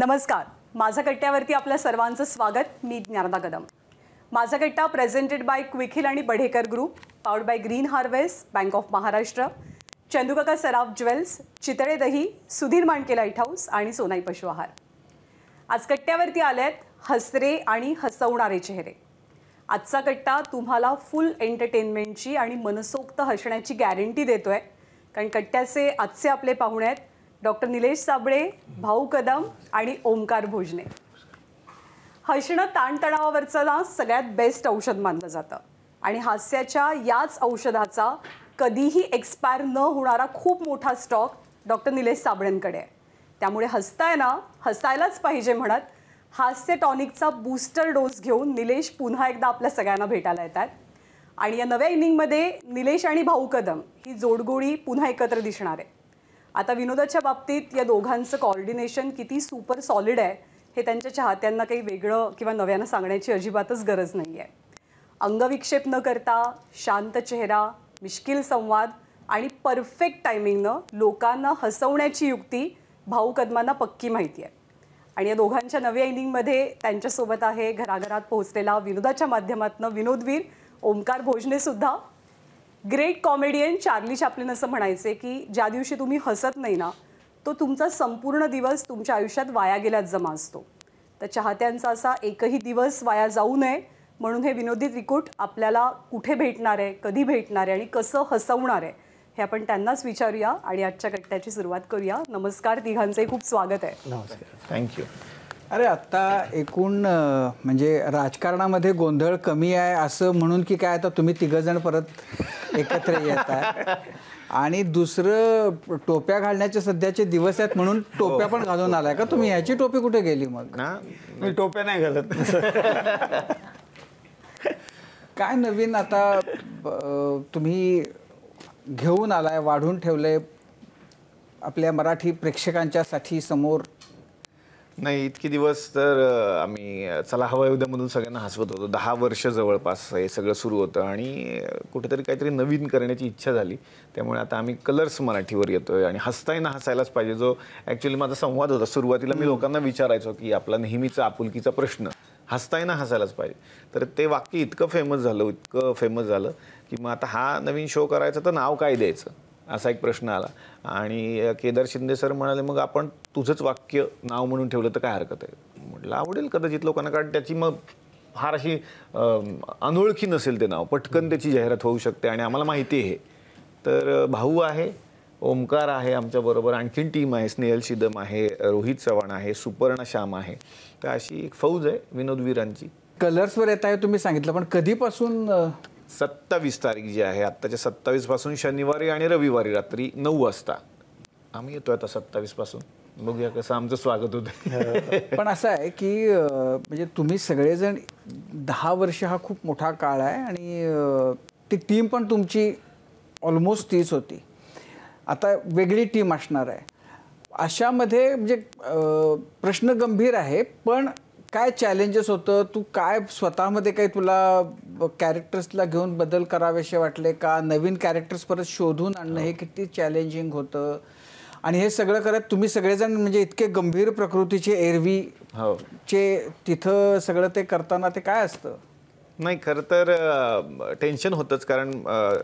नमस्कार, माझा कट्ट्यावरती आपल्या सर्वांचं स्वागत. मी ज्ञानदा कदम. माझा कट्टा प्रेझेंटेड बाय क्विखिल आणि Badhekar group, powered by green harvest, bank of Maharashtra, Chandukaka Saraf jewels, Chitale dahi, Sudhir Mandke light house आणि सोनाई पशु आहार. आज कट्ट्यावरती आलेत हसरे आणि हसवणारे चेहरे. आजचा कट्टा तुम्हाला फुल एंटरटेनमेंटची आणि मनसोक्त हसण्याची गॅरंटी देतोय. कारण कट्ट्याचे आजचे आपले पाहुणे आहेत डॉक्टर निलेश साबळे, भाऊ कदम आणि ओमकार भोजने. हसणं ताणतणावावरचं सगळ्यात बेस्ट औषध मानलं जातं आणि हास्याच्या याच औषधाचा कधीही एक्सपायर न होणारा खूप मोठा स्टॉक डॉक्टर निलेश साबळेंकडे आहे. त्यामुळे हसताय ना, हसायलाच पाहिजे म्हणत हास्य टॉनिकचा बूस्टर डोस घेऊन निलेश पुन्हा एकदा आपल्या सगळ्यांना भेटायला येतात. आणि या नव्या इनिंगमध्ये निलेश आणि भाऊ कदम ही जोडगोळी पुन्हा एकत्र दिसणार आहे. आता विनोदाच्या बाबतीत या दोघांचं कोऑर्डिनेशन किती सुपर सॉलिड आहे हे त्यांच्या चाहत्यांना काही वेगळं किंवा नव्यानं सांगण्याची अजिबातच गरज नाही आहे. अंगविक्षेप न करता शांत चेहरा, मिश्किल संवाद आणि परफेक्ट टायमिंगनं लोकांना हसवण्याची युक्ती भाऊ कदमांना पक्की माहिती आहे. आणि या दोघांच्या नव्या इनिंगमध्ये त्यांच्यासोबत आहे घराघरात पोहोचलेला विनोदाच्या माध्यमातून विनोदवीर ओमकार भोजने सुद्धा. ग्रेट कॉमेडियन चार्ली चॅप्लिन असं म्हणायचे की ज्या दिवशी तुम्ही हसत नाही ना, तो तुमचा संपूर्ण दिवस तुमच्या आयुष्यात वाया गेल्यात जमा असतो. तर चाहत्यांचा असा एकही दिवस वाया जाऊ नये म्हणून हे विनोदी त्रिकूट आपल्याला कुठे भेटणार आहे, कधी भेटणार आहे आणि कसं हसवणार आहे हे आपण त्यांनाच विचारूया आणि आजच्या कट्ट्याची सुरुवात करूया. नमस्कार, तिघांचंही खूप स्वागत आहे. नमस्कार, थँक्यू. अरे आत्ता एकूण म्हणजे राजकारणामध्ये गोंधळ कमी आहे असं म्हणून की काय, आता तुम्ही तिघंजण परत एकत्र येत आहे आणि दुसरं टोप्या घालण्याचे सध्याचे दिवस आहेत म्हणून टोप्या पण घालून आलाय का तुम्ही? ह्याची टोपी कुठे गेली मग? ना, मी टोप्या नाही घालत. काय नवीन आता तुम्ही घेऊन आलाय, वाढून ठेवलंय आपल्या मराठी प्रेक्षकांच्यासाठी समोर? नाही, इतके दिवस तर आम्ही चला हवा उद्यामधून सगळ्यांना हसवत होतो. 10 वर्ष जवळपास हे सगळं सुरू होतं आणि कुठेतरी काहीतरी नवीन करण्याची इच्छा झाली. त्यामुळे आता आम्ही कलर्स मराठीवर येतोय आणि हसताय ना हसायलाच पाहिजे, जो ॲक्च्युली माझा संवाद होता. सुरुवातीला मी लोकांना विचारायचो की आपला नेहमीचा आपुलकीचा प्रश्न, हसताय ना हसायलाच पाहिजे. तर ते वाक्य इतकं फेमस झालं की मग आता हा नवीन शो करायचा तर नाव काय द्यायचं असा एक प्रश्न आला. आणि केदार शिंदे सर म्हणाले मग आपण तुझंच वाक्य नाव म्हणून ठेवलं तर काय हरकत आहे. म्हटलं आवडेल कदाचित लोकांना, कारण त्याची मग फार अशी अनोळखी नसेल ते नाव, पटकन त्याची जाहिरात होऊ शकते आणि आम्हाला माहिती आहे. तर भाऊ आहे, ओमकार आहे आमच्याबरोबर, आणखीन टीम आहे, स्नेहल शिदम आहे, रोहित चव्हाण आहे, सुपर्ण श्याम आहे. तर अशी एक फौज आहे विनोदवीरांची. कलर्सवर येत आहे तुम्ही सांगितलं, पण कधीपासून? 27 तारीख जी आहे, आत्ताच्या 27 पासून शनिवारी आणि रविवारी रात्री 9 वाजता आम्ही येतोय. आता 27 पासून बघूया कसं आमचं स्वागत होतं. पण असं आहे की म्हणजे तुम्ही सगळेजण 10 वर्ष हा खूप मोठा काळ आहे आणि ती टीम पण तुमची ऑलमोस्ट तीच होती. आता वेगळी टीम असणार आहे. अशामध्ये म्हणजे प्रश्न गंभीर आहे, पण काय चॅलेंजेस होतं? तू काय स्वतःमध्ये काही तुला कॅरेक्टर्सला घेऊन बदल करावेसे वाटले का? नवीन कॅरेक्टर्स परत शोधून आणणं हे किती चॅलेंजिंग होतं? आणि हे सगळं करत तुम्ही सगळेजण म्हणजे इतके गंभीर प्रकृतीचे एरवी चे तिथं सगळं ते करताना ते काय असतं? नाही, खरं तर टेन्शन होतंच, कारण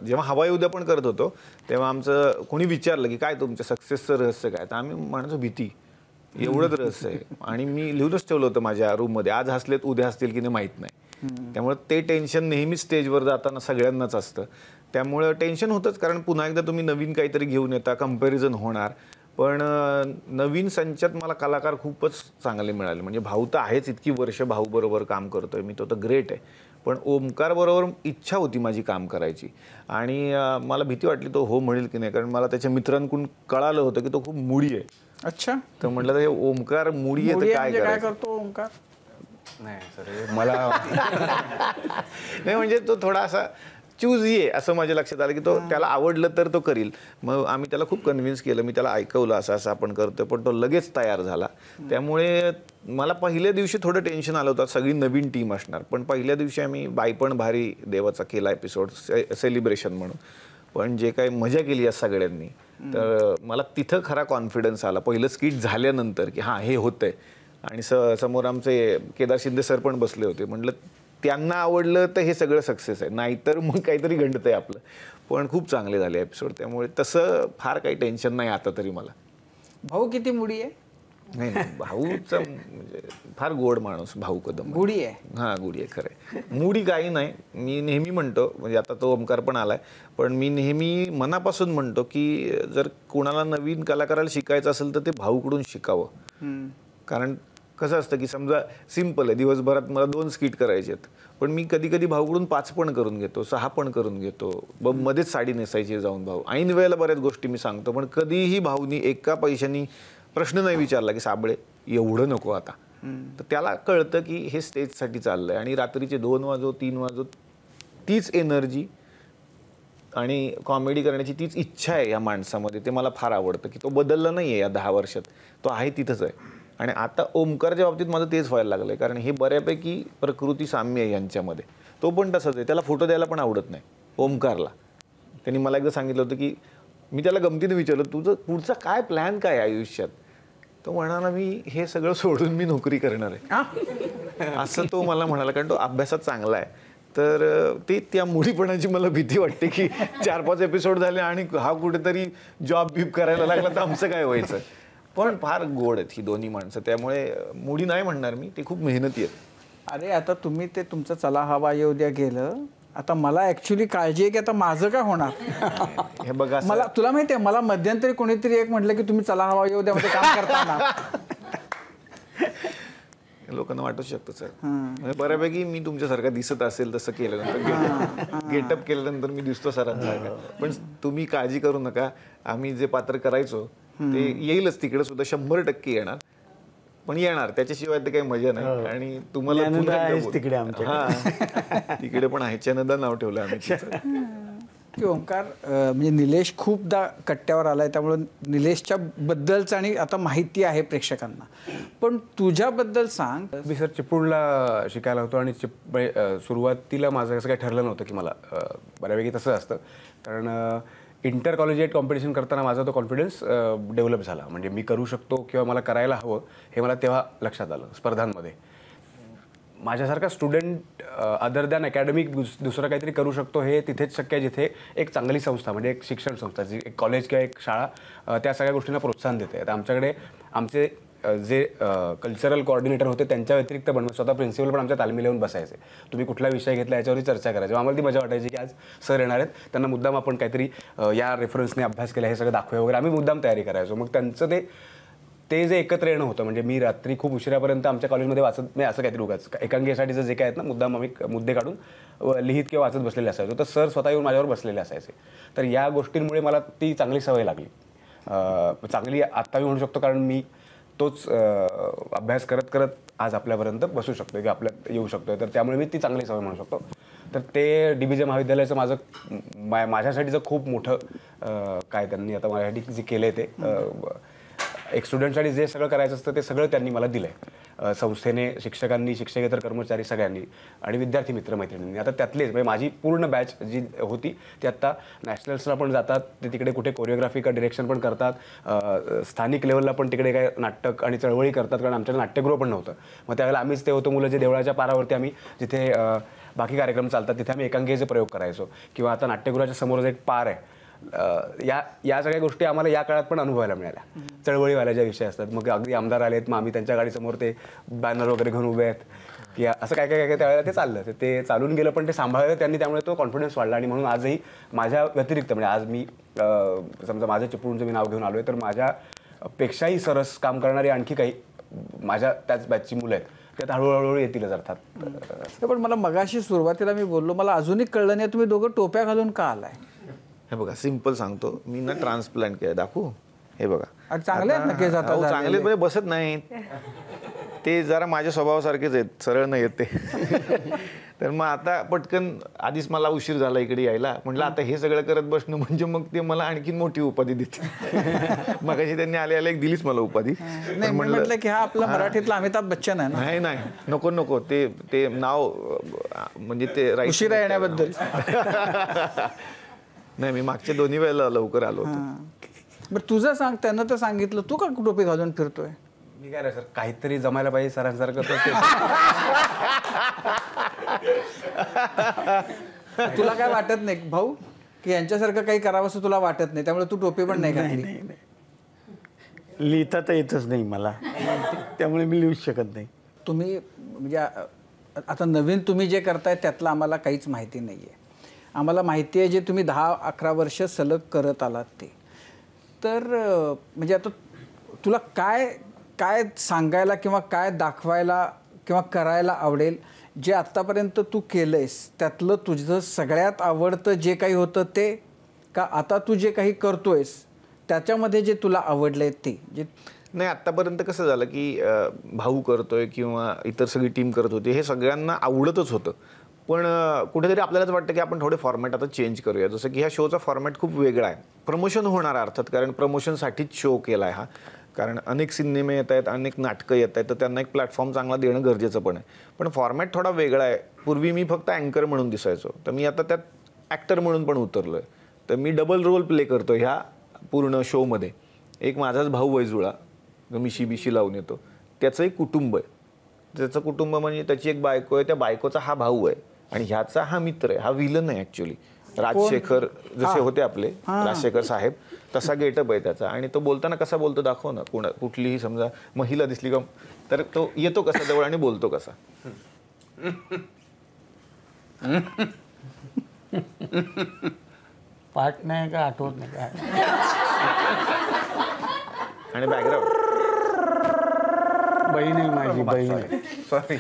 जेव्हा हवाई उद्या पण करत होतो तेव्हा आमचं कोणी विचारलं की काय तुमच्या सक्सेसचं रहस्य काय, तर आम्ही म्हणायचो भीती, एवढंच रहस्य आहे. आणि मी लिहूनच ठेवलं होतं माझ्या रूममध्ये, आज हसलेत उद्या हसतील की नाही माहीत नाही. त्यामुळे ते टेन्शन नेहमी स्टेजवर जाताना सगळ्यांनाच असतं. त्यामुळं टेन्शन होतंच, कारण पुन्हा एकदा तुम्ही नवीन काहीतरी घेऊन येता, कंपॅरिझन होणार. पण नवीन संचात मला कलाकार खूपच चांगले मिळाले. म्हणजे भाऊ तर आहेच, इतकी वर्ष भाऊबरोबर काम करतोय मी, तो तर ग्रेट आहे. पण ओमकारबरोबर इच्छा होती माझी काम करायची आणि मला भीती वाटली तो हो म्हणेल की नाही, कारण मला त्याच्या मित्रांकडून कळालं होतं की तो खूप मुडी आहे. अच्छा. तर म्हटलं तर हे ओमकार मुडी आहे तर काय करतो ओमकार? नाही सर, मला नाही, म्हणजे तो थोडा असा चूजी आहे असं माझ्या लक्षात आलं की तो त्याला आवडलं तर तो करील. मग आम्ही त्याला खूप कन्व्हिन्स केलं, मी त्याला ऐकवलं असं असं आपण करतो, पण तो लगेच तयार झाला. त्यामुळे मला पहिल्या दिवशी थोडं टेन्शन आलं होतं, सगळी नवीन टीम असणार. पण पहिल्या दिवशी आम्ही बाईपण भारी देवाचा केला एपिसोड सेलिब्रेशन म्हणून. पण जे काही मजा केली या सगळ्यांनी, तर मला तिथं खरा कॉन्फिडन्स आला पहिलं स्किट झाल्यानंतर की हां हे होतंय. आणि समोर आमचे केदार शिंदे सर पण बसले होते. म्हटलं त्यांना आवडलं तर हे सगळं सक्सेस आहे, नाहीतर मग काहीतरी गंडत आहे आपलं. पण खूप चांगले झाले एपिसोड, त्यामुळे तसं फार काही टेन्शन नाही आता तरी मला. भाऊ किती मुडी आहे? नाही भाऊचा म्हणजे फार गोड माणूस भाऊ कदम. गुढी आहे? हां गुढी आहे, खरं आहे. मुडी काही नाही. मी नेहमी म्हणतो, म्हणजे आता तो ओमकार पण आलाय, पण मी नेहमी मनापासून म्हणतो की जर कोणाला नवीन कलाकाराला शिकायचं असेल तर ते भाऊकडून शिकावं. कारण कसं असतं की समजा सिम्पल आहे, दिवसभरात मला 2 स्किट करायचे आहेत, पण मी कधी कधी भाऊकडून 5 पण करून घेतो, 6 पण करून घेतो. मध्येच साडी नेसायची जाऊन भाऊ ऐन वेळेला बऱ्याच गोष्टी मी सांगतो, पण कधीही भाऊनी एका पैशानी प्रश्न नाही विचारला की साबळे एवढं नको आता. तर त्याला कळतं की हे स्टेजसाठी चाललंय, आणि रात्रीचे 2 वाजो 3 वाजो तीच एनर्जी आणि कॉमेडी करण्याची तीच इच्छा आहे या माणसामध्ये. ते मला फार आवडतं की तो बदलला नाही आहे या 10 वर्षात, तो आहे तिथंच आहे. आणि आता ओमकारच्या बाबतीत माझं तेच व्हायला लागलं आहे, कारण हे बऱ्यापैकी प्रकृती साम्य आहे यांच्यामध्ये. तो पण तसंच आहे, त्याला फोटो द्यायला पण आवडत नाही ओमकारला. त्यांनी मला एकदा सांगितलं होतं की मी त्याला गमतीने विचारलं तुझं पुढचा काय प्लॅन काय आहे आयुष्यात. तो म्हणाला मी हे सगळं सोडून मी नोकरी करणार आहे असं तो मला म्हणाला, कारण तो अभ्यासात चांगला आहे. तर ते त्या मुडीपणाची मला भीती वाटते की 4-5 एपिसोड झाले आणि हा कुठेतरी जॉब बीब करायला लागला तर आमचं काय व्हायचं. पण फार गोड आहेत ही दोन्ही माणसं, त्यामुळे मुडी नाही म्हणणार मी, ते खूप मेहनती आहेत. अरे आता तुम्ही ते तुमचं चला हवा येऊ द्या गेलं, आता मला ॲक्च्युली काळजी आहे की आता माझं काय होणार. हे बघा मला तुला माहिती आहे, मला मध्यंतरी कोणीतरी एक म्हटलं की तुम्ही चला हवा येऊ द्या मध्ये काम करताना. लोकांना वाटू शकतं सर, म्हणजे बऱ्यापैकी मी तुमच्यासारखा दिसत असेल तसं केल्यानंतर, गेटअप केल्यानंतर मी दिसतो सरांसारखा. पण तुम्ही काळजी करू नका, आम्ही जे पात्र करायचो ते येईलच तिकडे सुद्धा, 100% येणार. पण येणार त्याच्याशिवाय ते काही मजा नाही. आणि तुम्हाला तिकडे तिकडे पण आहे, चनदा नाव ठेवलं आम्ही की ओंकार म्हणजे निलेश खूपदा कट्ट्यावर आलाय, त्यामुळे निलेशच्या बद्दलच आणि आता माहिती आहे प्रेक्षकांना, पण तुझ्याबद्दल सांग. मी सर चिपळूणला शिकायला होतो आणि सुरुवातीला माझं असं काही ठरलं नव्हतं की मला बऱ्यापैकी तसं असतं, कारण इंटर कॉलेजिएट कॉम्पिटिशन करताना माझा तो कॉन्फिडन्स डेव्हलप झाला. म्हणजे मी करू शकतो किंवा मला करायला हवं हे मला तेव्हा लक्षात आलं. स्पर्धांमध्ये माझ्यासारखा स्टुडंट अदर दॅन अकॅडमिक दुसरं काहीतरी करू शकतो हे तिथेच शक्य आहे जिथे एक चांगली संस्था, म्हणजे एक शिक्षण संस्था, जी एक कॉलेज किंवा एक शाळा त्या सगळ्या गोष्टींना प्रोत्साहन देते. आता आमच्याकडे आमचे जे कल्चरल कोऑर्डिनेटर होते त्यांच्या व्यतिरिक्त पण स्वतः प्रिन्सिपल पण आमच्या तालमीला येऊन बसायचे. तुम्ही कुठला विषय घेतला याच्यावरती चर्चा करायची. आम्हाला ती मजा वाटायची की आज सर येणार आहेत, त्यांना मुद्दाम आपण काहीतरी या रेफरन्सने अभ्यास केला हे सगळं दाखवूया वगैरे, आम्ही मुद्दाम तयारी करायचो. मग त्यांचं ते जे एकत्र येणं होतं, म्हणजे मी रात्री खूप उशिरापर्यंत आमच्या कॉलेजमध्ये वाचत नाही, असं काहीतरी उगाच एकांगीसाठीचं जे काय आहेत ना, मुद्दाम आम्ही मुद्दे काढून लिहित किंवा वाचत बसलेले असायचो. तर सर स्वतः येऊन माझ्यावर बसलेले असायचे. तर या गोष्टींमुळे मला ती चांगली सवय लागली. चांगली आत्ता मी म्हणू शकतो, कारण मी तोच अभ्यास करत करत आज आपल्यापर्यंत बसू शकतो किंवा आपल्यात येऊ शकतो. तर त्यामुळे मी ती चांगली सवय म्हणू शकतो. तर ते DBJ महाविद्यालयाचं माझ्यासाठीचं खूप मोठं काय त्यांनी आता माझ्यासाठी जे केलं आहे ते एक स्टुडंटसाठी जे सगळं करायचं असतं ते सगळं त्यांनी मला दिलं आहे. संस्थेने, शिक्षकांनी, शिक्षकेतर कर्मचारी सगळ्यांनी आणि विद्यार्थी मित्रमैत्रिणींनी. आता त्यातलेच म्हणजे माझी पूर्ण बॅच जी होती ती आत्ता नॅशनल्सला पण जातात, ते तिकडे कुठे कोरिओग्राफी का डिरेक्शन पण करतात, स्थानिक लेवलला पण तिकडे काय नाटक आणि चळवळी करतात, कारण आमच्याकडे नाट्यगृह पण नव्हतं. मग त्यावेळेला आम्हीच ते होतो मुलं जे देवळाच्या पारावरती आम्ही जिथे बाकी कार्यक्रम चालतात तिथे आम्ही एकांकीचे प्रयोग करायचो. किंवा आता नाट्यगृहाच्या समोरच एक पार आहे, या सगळ्या गोष्टी आम्हाला या काळात पण अनुभवायला मिळाल्या. चळवळीवाल्या ज्या विषय असतात, मग अगदी आमदार आलेत, मग आम्ही त्यांच्या गाडीसमोर ते बॅनर वगैरे घेऊन उभे आहेत की असं काय काय काय त्यावेळेला ते चाललं, ते चालून गेलं, पण ते सांभाळलं त्यांनी, त्यामुळे तो कॉन्फिडन्स वाढला. आणि म्हणून आजही माझ्या व्यतिरिक्त म्हणजे आज मी समजा माझं चिपळूणचं मी नाव घेऊन आलो आहे, तर माझ्यापेक्षाही सरस काम करणारी आणखी काही माझ्या त्याच बॅचची मुलं आहेत, त्यात हळूहळू येतीलच अर्थात. पण मला मगाशी सुरुवातीला मी बोललो, मला अजूनही कळलं नाही तुम्ही दोघं टोप्या घालून का आलाय. हे बघा सिंपल सांगतो, मी ना ट्रान्सप्लांट केलं. दाखवू? हे बघा चांगले आहेत ना केस आता? चांगले म्हणजे बसत नाहीत ते, जरा माझ्या स्वभावासारखेच आहेत, सरळ नाही येत ते. तर मग आता पटकन, आधीच मला उशीर झाला इकडे यायला, म्हटलं आता हे सगळं करत बसणं म्हणजे मग ते मला आणखीन मोठी उपाधी देते. मगाशी त्यांनी आले एक दिलीच मला उपाधी. म्हटलं की हा आपला मराठीतला अमिताभ बच्चन आहे ना. नाही नाही, नको नको, ते नाव म्हणजे ते उशिरा येण्याबद्दल. नाही, मी मागच्या 2 वेळेला लवकर आलो होतो. बरं तुझं सांग, त्यांना तर सांगितलं, तू का टोपी घालून फिरतोय? मी काय नाही सर, काहीतरी जमायला पाहिजे सरांसारखं तर तुला काय वाटत नाही भाऊ की यांच्यासारखं काही करावंसं तुला वाटत नाही, त्यामुळे तू टोपी पण नाही घातली? नाही, लिहिता तर येतच नाही मला, त्यामुळे मी लिहूच शकत नाही. तुम्ही म्हणजे आता नवीन तुम्ही जे करताय त्यातलं आम्हाला काहीच माहिती नाही आहे. आम्हाला माहिती आहे जे तुम्ही 10-11 वर्ष सलग करत आलात ते. तर म्हणजे आता तुला काय काय सांगायला किंवा काय दाखवायला किंवा करायला आवडेल जे आत्तापर्यंत तू केलं आहेस त्यातलं तुझं सगळ्यात आवडतं जे काही होतं ते, का आता तू जे काही करतोयस त्याच्यामध्ये जे तुला आवडलं आहे ते? जे नाही, आत्तापर्यंत कसं झालं की भाऊ करतोय किंवा इतर सगळी टीम करत होती, हे सगळ्यांना आवडतच होतं. पण कुठेतरी आपल्यालाच वाटतं की आपण थोडे फॉर्मॅट आता चेंज करूया. जसं की ह्या शोचा फॉर्मॅट खूप वेगळा आहे. प्रमोशन होणार अर्थात, कारण प्रमोशनसाठीच शो केला आहे हा. कारण अनेक सिनेमे येत आहेत, अनेक नाटकं येत आहेत, तर त्यांना एक प्लॅटफॉर्म चांगला देणं गरजेचं पण आहे. पण फॉर्मॅट थोडा वेगळा आहे. पूर्वी मी फक्त अँकर म्हणून दिसायचो, तर मी आता त्यात ॲक्टर म्हणून पण उतरलो आहे. तर मी डबल रोल प्ले करतो ह्या पूर्ण शोमध्ये. एक माझाच भाऊ वैजुळा, जो मिशी लावून येतो, त्याचं एक कुटुंब आहे. त्याचं कुटुंब म्हणजे त्याची एक बायको आहे, त्या बायकोचा हा भाऊ आहे आणि ह्याचा हा मित्र आहे. हा विलन आहे ॲक्च्युली. राजशेखर जसे होते आपले राजशेखर साहेब, तसा गेटअप आहे त्याचा. आणि तो बोलताना कसा बोलतो दाखव ना. कुठलीही समजा महिला दिसली का तर तो येतो कसा जवळ आणि बोलतो कसा. पाठ नाही का आठवत नाही काय. आणि बॅकग्राऊंड बहीण आहे माझी, बहीण आहे. सॉरी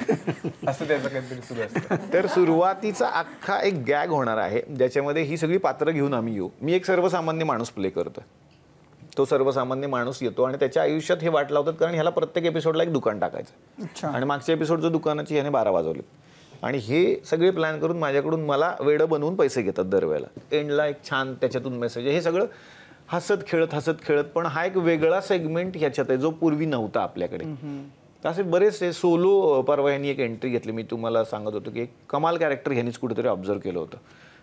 असं त्याचं काहीतरी सुरू असतं. तर सुरुवातीचा अख्खा एक गॅग होणार आहे ज्याच्यामध्ये ही सगळी पात्र घेऊन आम्ही येऊ. मी एक सर्वसामान्य माणूस प्ले करतो. तो सर्वसामान्य माणूस येतो आणि त्याच्या आयुष्यात हे वाट लावतात, कारण ह्याला प्रत्येक एपिसोडला एक दुकान टाकायचं. आणि मागच्या एपिसोडचं दुकानाची ह्याने 12 वाजवले. आणि हे सगळे प्लॅन करून माझ्याकडून मला वेडं बनवून पैसे घेतात दरवेळेला. एंडला एक छान त्याच्यातून मेसेज आहे. हे सगळं हसत खेळत पण हा एक वेगळा सेगमेंट ह्याच्यात आहे जो पूर्वी नव्हता आपल्याकडे. तर असे बरेचसे सोलो. परवा ह्यांनी एक एंट्री घेतली, मी तुम्हाला सांगत होतो की एक कमाल कॅरेक्टर ह्यांनीच कुठेतरी ऑब्झर्व केलं होतं.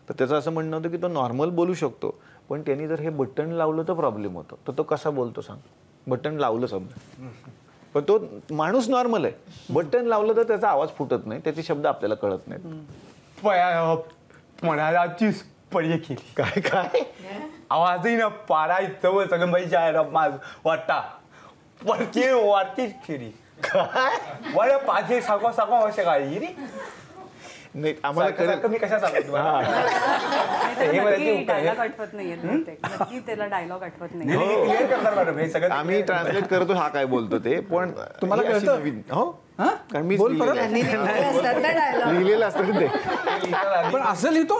तर त्याचं असं म्हणणं होतं की तो नॉर्मल बोलू शकतो, पण त्यांनी जर हे बटन लावलं तर प्रॉब्लेम होतो. तर तो कसा बोलतो सांग. बटन लावलं समजा, पण तो माणूस नॉर्मल आहे, बटन लावलं तर त्याचा आवाज फुटत नाही, त्याचे शब्द आपल्याला कळत नाहीत. म्हणालाची पर्याय केली काय काय आवाजही ना पारा इथं सगळं बाई जायला माझ वाटता वाटतीच खिरी काय वाढ 5 साखो वर्ष काय रे. नाही आम्हाला कळत. मी कशा सांगतो तुम्हाला. डायलॉग आठवत नाहीये नक्की त्याला डायलॉग आठवत नाही. क्लिअर करणार मॅडम हे सगळं. आम्ही ट्रान्सलेट करतो हा काय बोलतो ते, पण तुम्हाला ही अशी कळतं? नवीन. हो, कारण मी बोल परत. लिहिलेलं असतं ते. पण असं लिहितो?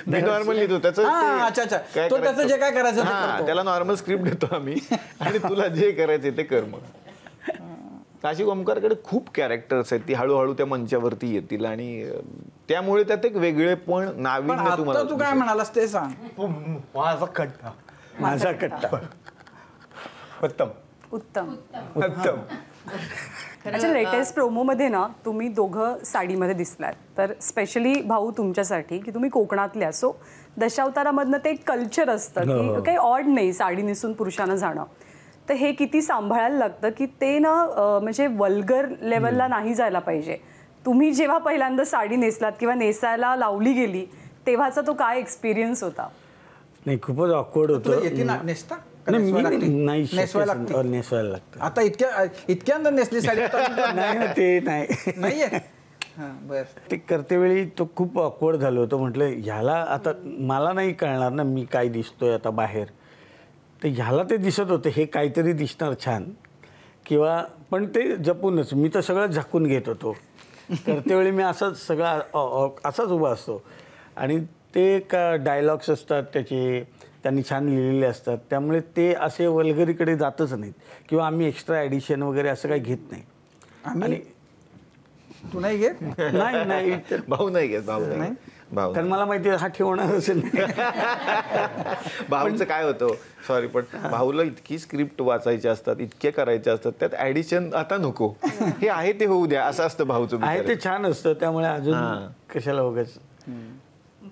मी नॉर्मल लिहितो त्याचं अच्छा. तो त्याचं जे काय करायचं ते हा, करतो. त्याला नॉर्मल स्क्रिप्ट देतो आम्ही आणि तुला जे करायचं ते कर. मग काशी ओमकारकडे खूप कॅरेक्टर्स आहेत, ती हळूहळू त्या मंचावरती येतील आणि त्यामुळे त्यात एक वेगळे पण पण नाविन्य आता तुम्हाला तू काय म्हणालास ते सांग. माझा कट्टा माझा कट्टा. उत्तम उत्तम. उत्तम. अच्छा, लेटेस्ट प्रोमोमध्ये ना तुम्ही दोघं साडीमध्ये दिसलात. तर स्पेशली भाऊ तुमच्यासाठी की तुम्ही कोकणातल्या, सो दशावतारामधनं ते एक कल्चर असतं की काही ऑड नाही साडी नेसून पुरुषांना जाणं. तर हे किती सांभाळायला लागतं की ते ना म्हणजे वल्गर लेवलला नाही जायला पाहिजे. तुम्ही जेव्हा पहिल्यांदा साडी नेसलात किंवा नेसायला लावली गेली तेव्हाचा तो काय एक्सपिरियन्स होता? नाही, खूपच ऑकवर्ड तुला होतं. येते ना नेसता? नाही, नाही नेसवायला लागते. नेसवायला लागतं. आता इतक्यांदा नेसली साडी नाही ना, ते नाही. नाहीये. बर. ते करतेवेळी तो खूप ऑकवर्ड झालो होतो. म्हटलं ह्याला आता मला नाही कळणार ना मी काय दिसतोय आता बाहेर, तर ह्याला ते दिसत होते हे काहीतरी दिसणार छान किंवा, पण ते जपूनच मी तर सगळं झाकून घेत होतो. करतेवेळी मी असंच सगळं असाच उभा असतो आणि ते का डायलॉग्स असतात त्याचे त्यांनी छान लिहिलेले असतात, त्यामुळे ते असे वल्गरीकडे जातच नाहीत किंवा आम्ही एक्स्ट्रा ॲडिशन वगैरे असं काही घेत नाही. आणि तू नाही घेत? नाही भाऊ नाही घेत. भाऊ कारण मला माहिती आहे हा ठेवणारच नाही. भाऊचं काय होतं, सॉरी, पण भाऊला इतकी स्क्रिप्ट वाचायची असतात, इतके करायचे असतात, त्यात ऍडिशन आता नको, हे आहे ते होऊ द्या असं असतं भाऊचं. आहे ते छान असतं, त्यामुळे अजून कशाला उगाच.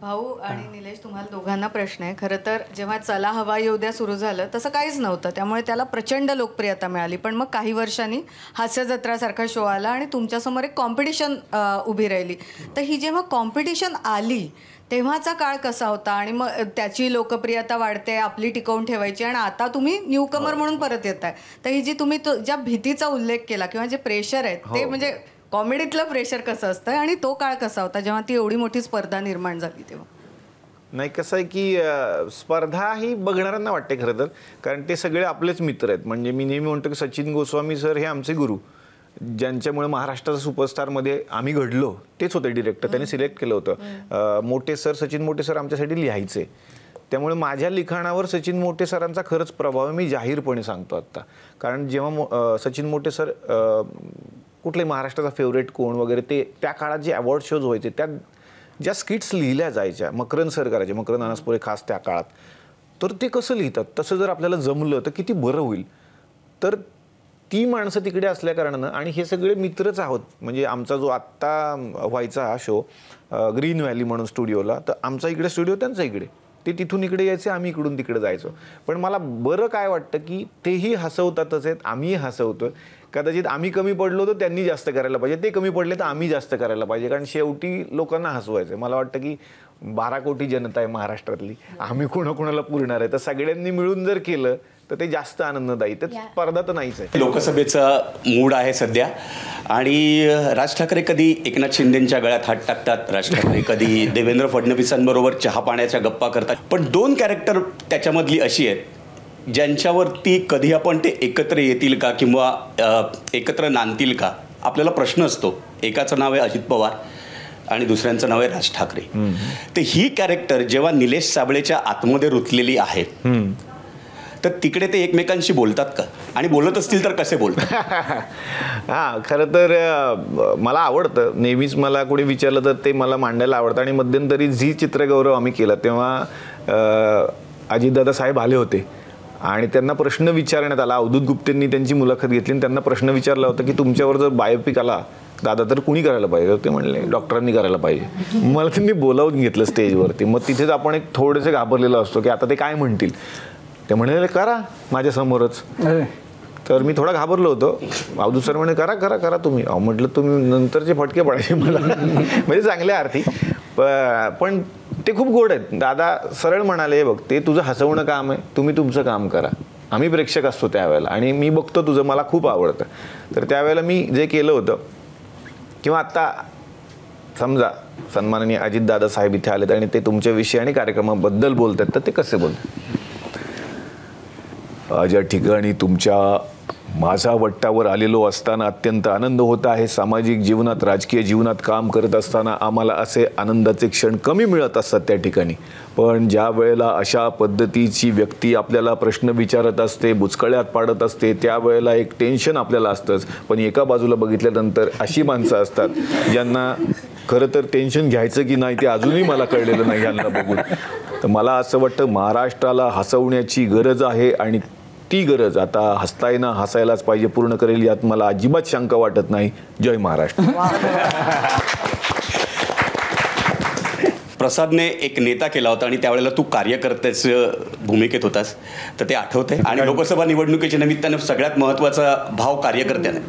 भाऊ आणि निलेश, तुम्हाला दोघांना प्रश्न आहे. खरं तर जेव्हा चला हवा येऊ द्या सुरू झालं तसं काहीच नव्हतं, त्यामुळे त्याला प्रचंड लोकप्रियता मिळाली. पण मग काही वर्षांनी हास्य जत्रासारखा शो आला आणि तुमच्यासमोर एक कॉम्पिटिशन उभी राहिली. तर ही जेव्हा कॉम्पिटिशन आली तेव्हाचा काळ कसा होता आणि मग त्याची लोकप्रियता वाढते, आपली टिकवून ठेवायची, आणि आता तुम्ही न्यूकमर म्हणून परत येत आहे. तर ही जी तुम्ही ज्या भीतीचा उल्लेख केला किंवा जे प्रेशर आहे ते, म्हणजे कॉमेडीतलं प्रेशर कसं असतं आणि तो काळ कसा होता जेव्हा ती एवढी मोठी स्पर्धा निर्माण झाली तेव्हा? नाही, कसं आहे की स्पर्धा ही बघणाऱ्यांना वाटते खरं तर, कारण ते सगळे आपलेच मित्र आहेत. म्हणजे मी नेहमी म्हणतो की सचिन गोस्वामी सर हे आमचे गुरु, ज्यांच्यामुळे महाराष्ट्राचा सुपरस्टारमध्ये आम्ही घडलो, तेच होते डिरेक्टर, त्यांनी सिलेक्ट केलं होतं. मोठे सर, सचिन मोठे सर आमच्यासाठी लिहायचे, त्यामुळे माझ्या लिखाणावर सचिन मोठे सरांचा खरंच प्रभाव आहे, मी जाहीरपणे सांगतो आत्ता. कारण जेव्हा सचिन मोठे सर कुठले महाराष्ट्राचा फेवरेट कोण वगैरे, ते त्या काळात जे अवॉर्ड शोज व्हायचे त्यात ज्या स्किट्स लिहिल्या जायच्या, मकरंद सर करायचे, मकरंद अनासपुरे खास त्या काळात, तर ते कसं लिहितात तसं जर आपल्याला जमलं तर किती बरं होईल. तर ती माणसं तिकडे असल्याकारणानं, आणि हे सगळे मित्रच आहोत. म्हणजे आमचा जो आत्ता व्हायचा हा शो ग्रीन व्हॅली म्हणून स्टुडिओला, तर आमचा इकडे स्टुडिओ, त्यांचा इकडे, ते तिथून इकडे यायचे, आम्ही इकडून तिकडे जायचो. पण मला बरं काय वाटतं की तेही हसवतातच आहेत, आम्हीही हसवतो. कदाचित आम्ही कमी पडलो तर त्यांनी जास्त करायला पाहिजे, ते कमी पडले तर आम्ही जास्त करायला पाहिजे, कारण शेवटी लोकांना हसवायचं. मला वाटतं की 12 कोटी जनता आहे महाराष्ट्रातली, आम्ही कोणाकोणाला पुरणार आहे, तर सगळ्यांनी मिळून जर केलं तर ते जास्त आनंददायी. तर स्पर्धा तर नाहीच आहे. लोकसभेचा मूड आहे सध्या, आणि राज ठाकरे कधी एकनाथ शिंदेंच्या गळ्यात हात टाकतात, राज ठाकरे कधी देवेंद्र फडणवीसांबरोबर चहा पाण्याच्या गप्पा करतात. पण 2 कॅरेक्टर त्याच्यामधली अशी आहेत ज्यांच्यावरती कधी आपण ते एकत्र येतील का किंवा एकत्र नांदतील का आपल्याला प्रश्न असतो. एकाचं नाव आहे अजित पवार आणि दुसऱ्यांचं नाव आहे राज ठाकरे. तर ही कॅरेक्टर जेव्हा निलेश साबळेच्या आतमध्ये रुतलेली आहेत, तर तिकडे ते एकमेकांशी बोलतात का, आणि बोलत असतील तर कसे बोलतात? हां, खरं तर मला आवडतं. नेहमीच मला कोणी विचारलं तर ते मला मांडायला आवडतं. आणि मध्यंतरी झी चित्रगौरव आम्ही केला तेव्हा अजितदादा साहेब आले होते आणि त्यांना प्रश्न विचारण्यात आला. अवधूत गुप्तेंनी त्यांची मुलाखत घेतली आणि त्यांना प्रश्न विचारला होता की तुमच्यावर जर बायोपिक आला दादा तर कुणी करायला पाहिजे? ते म्हणले डॉक्टरांनी करायला पाहिजे. मला त्यांनी बोलावून घेतलं स्टेजवरती. मग तिथेच आपण एक थोडेसे घाबरलेलो असतो की आता ते काय म्हणतील. ते म्हणाले करा माझ्यासमोरच. तर मी थोडा घाबरलो होतो. अवधूत सर म्हणे करा करा करा तुम्ही. म्हटलं तुम्ही नंतरचे फटके पडायचे मला म्हणजे चांगल्या अर्थी. पण ते खूप गोड आहेत. दादा सरळ म्हणाले बघ ते तुझं हसवणं काम आहे, तुम्ही तुमचं काम करा, आम्ही प्रेक्षक असतो त्यावेळेला आणि मी बघतो तुझं, मला खूप आवडतं. तर त्यावेळेला मी जे केलं होतं किंवा आत्ता समजा सन्माननीय अजितदादा साहेब इथे आलेत आणि ते तुमच्याविषयी आणि कार्यक्रमाबद्दल बोलतात तर ते कसे बोलतात? आज या ठिकाणी तुमच्या माझा वट्टावर आलेलो असताना अत्यंत आनंद होत आहे. सामाजिक जीवनात राजकीय जीवनात काम करत असताना आम्हाला असे आनंदाचे क्षण कमी मिळत असतात त्या ठिकाणी. पण ज्या वेळेला अशा पद्धतीची व्यक्ती आपल्याला प्रश्न विचारत असते, बुचकळ्यात पाडत असते, त्यावेळेला एक टेन्शन आपल्याला असतंच. पण एका बाजूला बघितल्यानंतर अशी माणसं असतात ज्यांना खरं तर टेन्शन घ्यायचं की नाही ते अजूनही मला कळलेलं नाही यांना बघून. तर मला असं वाटतं महाराष्ट्राला हसवण्याची गरज आहे आणि ती गरज आता हसताय ना हसायलाच पाहिजे पूर्ण करेल यात मला अजिबात शंका वाटत नाही. जय महाराष्ट्र. प्रसादने एक नेता केला होता आणि त्यावेळेला तू कार्यकर्त्याच्या भूमिकेत होतास, तर ते आठवतंय. आणि लोकसभा निवडणुकीच्या निमित्तानं सगळ्यात महत्त्वाचा भाव कार्यकर्त्याने.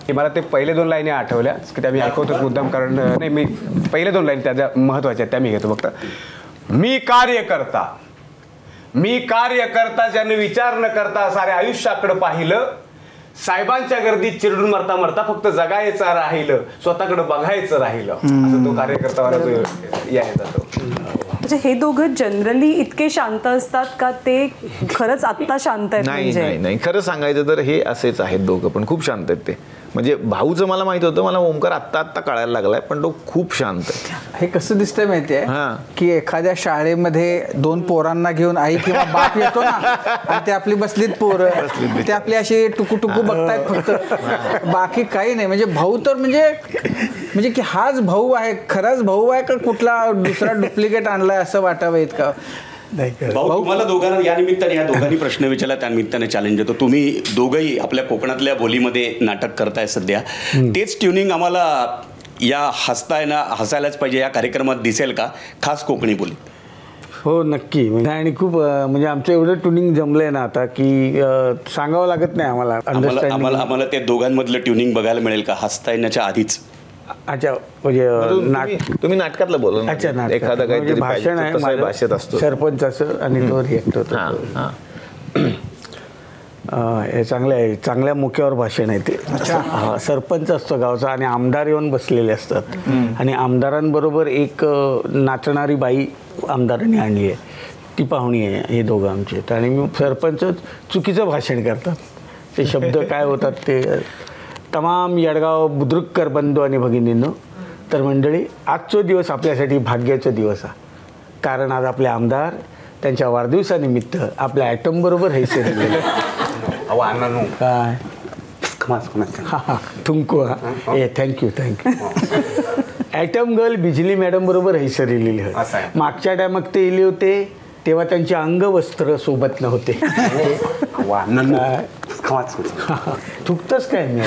की मला ते पहिले 2 लाईनी आठवल्या की त्या मी ऐकवतोच मुद्दाम, कारण नाही मी पहिले 2 लाईन त्या ज्या महत्त्वाच्या आहेत त्या मी घेतो फक्त. मी कार्यकर्ता ज्याने विचार न करता सारे आयुष्याकडे पाहिलं, साहेबांच्या गर्दीत चिरडून मरता मरता फक्त जगायचं राहिलं, स्वतःकडे बघायचं राहिलं, असं तो कार्यकर्तावाला जो यायचा तो. म्हणजे हे दोघं जनरली इतके शांत असतात का? ते खरंच आत्ता शांत आहेत? नाही नाही नाही, खरं सांगायचं तर हे असेच आहेत दोघं, पण खूप शांत आहेत ते. म्हणजे भाऊचं मला माहित होतं, मला ओमकार आत्ता आत्ता कळायला लागलाय, पण तो खूप शांत आहे. हे कसं दिसतंय माहितीये की एखाद्या शाळेमध्ये 2 पोरांना घेऊन आई किंवा बाप येतो ना आणि ते आपली बसलीत पोरं, ते आपली अशी टुकू टुकू बघतायत फक्त, बाकी काही नाही. म्हणजे भाऊ तर म्हणजे की हाच भाऊ आहे, खराच भाऊ आहे का कुठला दुसरा डुप्लिकेट आणलाय असं वाटावं इतका. भाऊ तुम्हाला दोघांना या निमित्ताने या दोघांनी प्रश्न विचारला त्या निमित्ताने चॅलेंज देतो. तुम्ही दोघंही आपल्या कोकणातल्या बोलीमध्ये नाटक करताय सध्या, तेच ट्युनिंग आम्हाला या हसायलाच पाहिजे या कार्यक्रमात दिसेल का, खास कोकणी बोली? हो नक्की. आणि खूप म्हणजे आमचं एवढं ट्युनिंग जमलंय ना आता की सांगावं लागत नाही आम्हाला. आम्हाला ते दोघांमधलं ट्युनिंग बघायला मिळेल का हसता येण्याच्या आधीच? अच्छा म्हणजे तुम्ही नाटकातलं बोला ना. अच्छा नाटक. एखादं म्हणजे काहीतरी भाषण आहे तसं माझं, भाषेत असतो सरपंचाचं आणि तो रिॲक्ट होतो. हे चांगलं आहे, चांगल्या मुख्यावर भाषण आहे ते. सरपंच असतो गावचा आणि आमदार येऊन बसलेले असतात आणि आमदारांबरोबर एक नाचणारी बाई आमदारांनी आणली आहे, ती पाहुणी आहे. हे दोघं आमचे. आणि मी सरपंच चुकीचं भाषण करतात. ते शब्द काय होतात ते, तमाम येडगाव बुद्रुककर बंधू आणि भगिनींनो, तर मंडळी आजचा दिवस आपल्यासाठी भाग्याचा दिवस आहे. कारण आज आपले आमदार त्यांच्या वाढदिवसानिमित्त आपल्या ॲटमबरोबर हे सेलिब्रेट. काय तुमको ए थँक्यू ॲटम गर्ल बिजली मॅडम बरोबर हैसर लिहिले. मागच्या टायमात ते इले होते तेव्हा त्यांचे अंगवस्त्र सोबत नव्हते. थुकतच काय मी,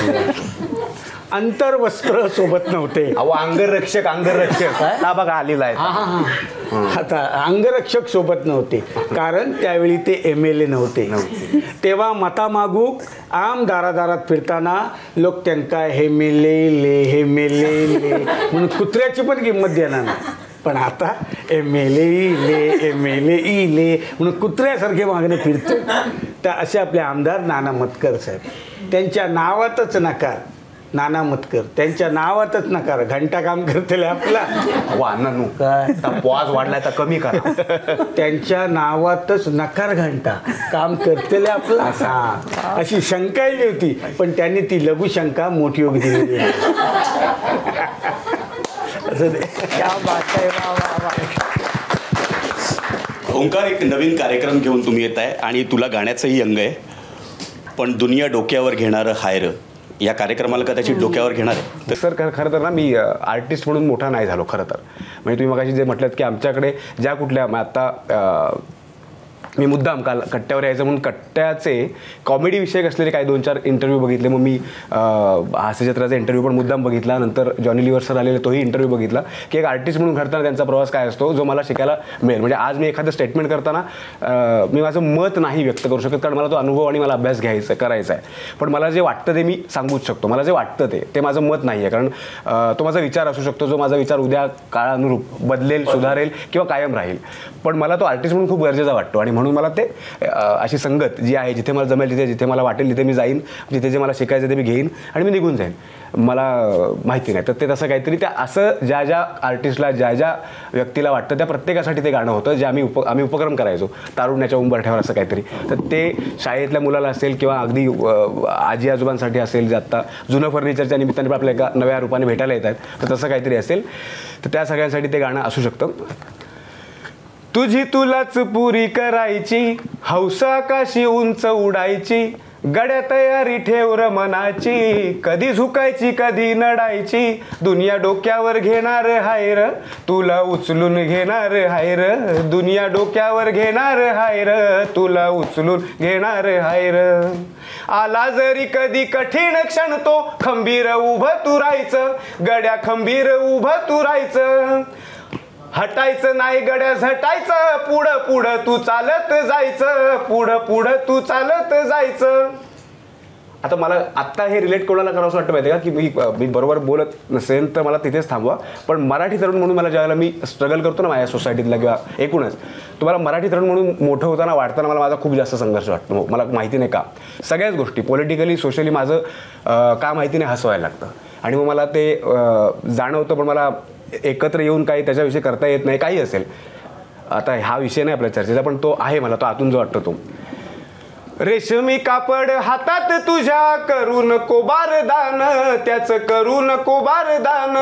अंतर्वस्त्र सोबत नव्हते. अंगरक्षक हा बघा आलेला आहे. आता अंगरक्षक सोबत नव्हते कारण त्यावेळी ते MLA नव्हते. तेव्हा मता मागूक आम दारादारात फिरताना लोक त्यांना हे मेले म्हणून कुत्र्याची पण किंमत देणार नाही. पण आता MLA म्हणून कुत्र्यासारखे मागणे फिरतो. तर असे आपले आमदार नाना मतकर साहेब, त्यांच्या नावातच नकार. नाना मतकर त्यांच्या नावातच नकार. घंटा काम करतेले आपला पॉज वाढलाय तर कमी करा. त्यांच्या नावातच नकार घंटा काम करतेले आपला. अशी शंका येली होती पण त्यांनी ती लघुशंका मोठी योग दिलेली. ओंकार, एक नवीन कार्यक्रम घेऊन तुम्ही येत आहे आणि तुला गाण्याचंही अंग आहे. पण दुनिया डोक्यावर घेणारं हायर या कार्यक्रमाला कदाचित डोक्यावर घेणार आहे. तर सर खरं तर ना मी आर्टिस्ट म्हणून मोठा नाही झालो खरं तर. म्हणजे तुम्ही मगाशी जे म्हटलं की आमच्याकडे ज्या कुठल्या आता मी मुद्दाम काल कट्ट्यावर यायचं म्हणून कट्ट्याचे कॉमेडी विषयक असलेले काही 2-4 इंटरव्ह्यू बघितले. मग मी हास्यचित्राचा इंटरव्ह्यू पण मुद्दाम बघितला. नंतर जॉनी लिव्हर सर आलेले तोही इंटरव्ह्यू बघितला की एक आर्टिस्ट म्हणून घडताना त्यांचा प्रवास काय असतो जो मला शिकायला मिळेल. म्हणजे आज मी एखादं स्टेटमेंट करताना मी माझं मत नाही व्यक्त करू शकत कारण मला तो अनुभव आणि मला अभ्यास करायचा आहे. पण मला जे वाटतं ते मी सांगूच शकतो. मला जे वाटतं ते माझं मत नाही आहे कारण तो माझा विचार असू शकतो जो माझा विचार उद्या काळानुरूप बदलेल, सुधारेल किंवा कायम राहील. पण मला तो आर्टिस्ट म्हणून खूप गरजेचा वाटतो आणि म्हणून मला ते अशी संगत जी आहे, जिथे मला जमेल तिथे, जिथे मला वाटेल तिथे मी जाईन, जिथे जे मला शिकायचं ते मी घेईन आणि मी निघून जाईन. मला माहिती नाही तर ते तसं काहीतरी त्या असं ज्या आर्टिस्टला ज्या व्यक्तीला वाटतं त्या प्रत्येकासाठी ते गाणं होतं जे आम्ही उपक्रम करायचो तारुण्याच्या उंबरठ्यावर असं काहीतरी. तर ते शाळेतल्या मुलाला असेल किंवा अगदी आजी आजोबांसाठी असेल जे आत्ता जुनं फर्निचरच्या निमित्ताने आपल्या एका नव्या रूपाने भेटायला येत आहेत, तर तसं काहीतरी असेल तर त्या सगळ्यांसाठी ते गाणं असू शकतं. तुझी तुलाच पुरी करायची हौस आकाशी उंच उडायची, गड्या तयारी ठेव र मनाची, कधी झुकायची कधी नडायची, दुनिया डोक्यावर घेणार हायर तुला उचलून घेणार हायर, दुनिया डोक्यावर घेणार हायर तुला उचलून घेणार हायर. आला जरी कधी कठीण क्षण तो खंबीर उभं तू राहायचं, गड्या खंबीर उभं तू राहायचं, हटायचं नाही गड्या झटायचं, पुढं पुढं तू चालत जायचं, पुढं पुढं तू चालत जायचं. आता मला आत्ता हे रिलेट कोणाला करावं असं वाटतं माहिती आहे का की मी बरोबर बोलत नसेल तर मला तिथेच थांबवा. पण मराठी तरुण म्हणून मला ज्यावेळेला मी स्ट्रगल करतो ना माझ्या सोसायटीतला किंवा एकूणच तुम्हाला मराठी तरुण म्हणून मोठं होताना वाढताना मला माझा खूप जास्त संघर्ष वाटतो. मला माहिती नाही का सगळ्याच गोष्टी पॉलिटिकली सोशली माझं का माहिती नाही हसवायला लागतं आणि मग मला ते जाणवतं. पण मला एकत्र येऊन काही त्याच्याविषयी करता येत नाही. काही असेल आता हा विषय नाही आपल्या चर्चेचा पण तो आहे मला तो आतून जो वाटतो तो. रेशमी कापड हातात तुझ्या करू नको बारदान, त्याचं करू नको बारदान,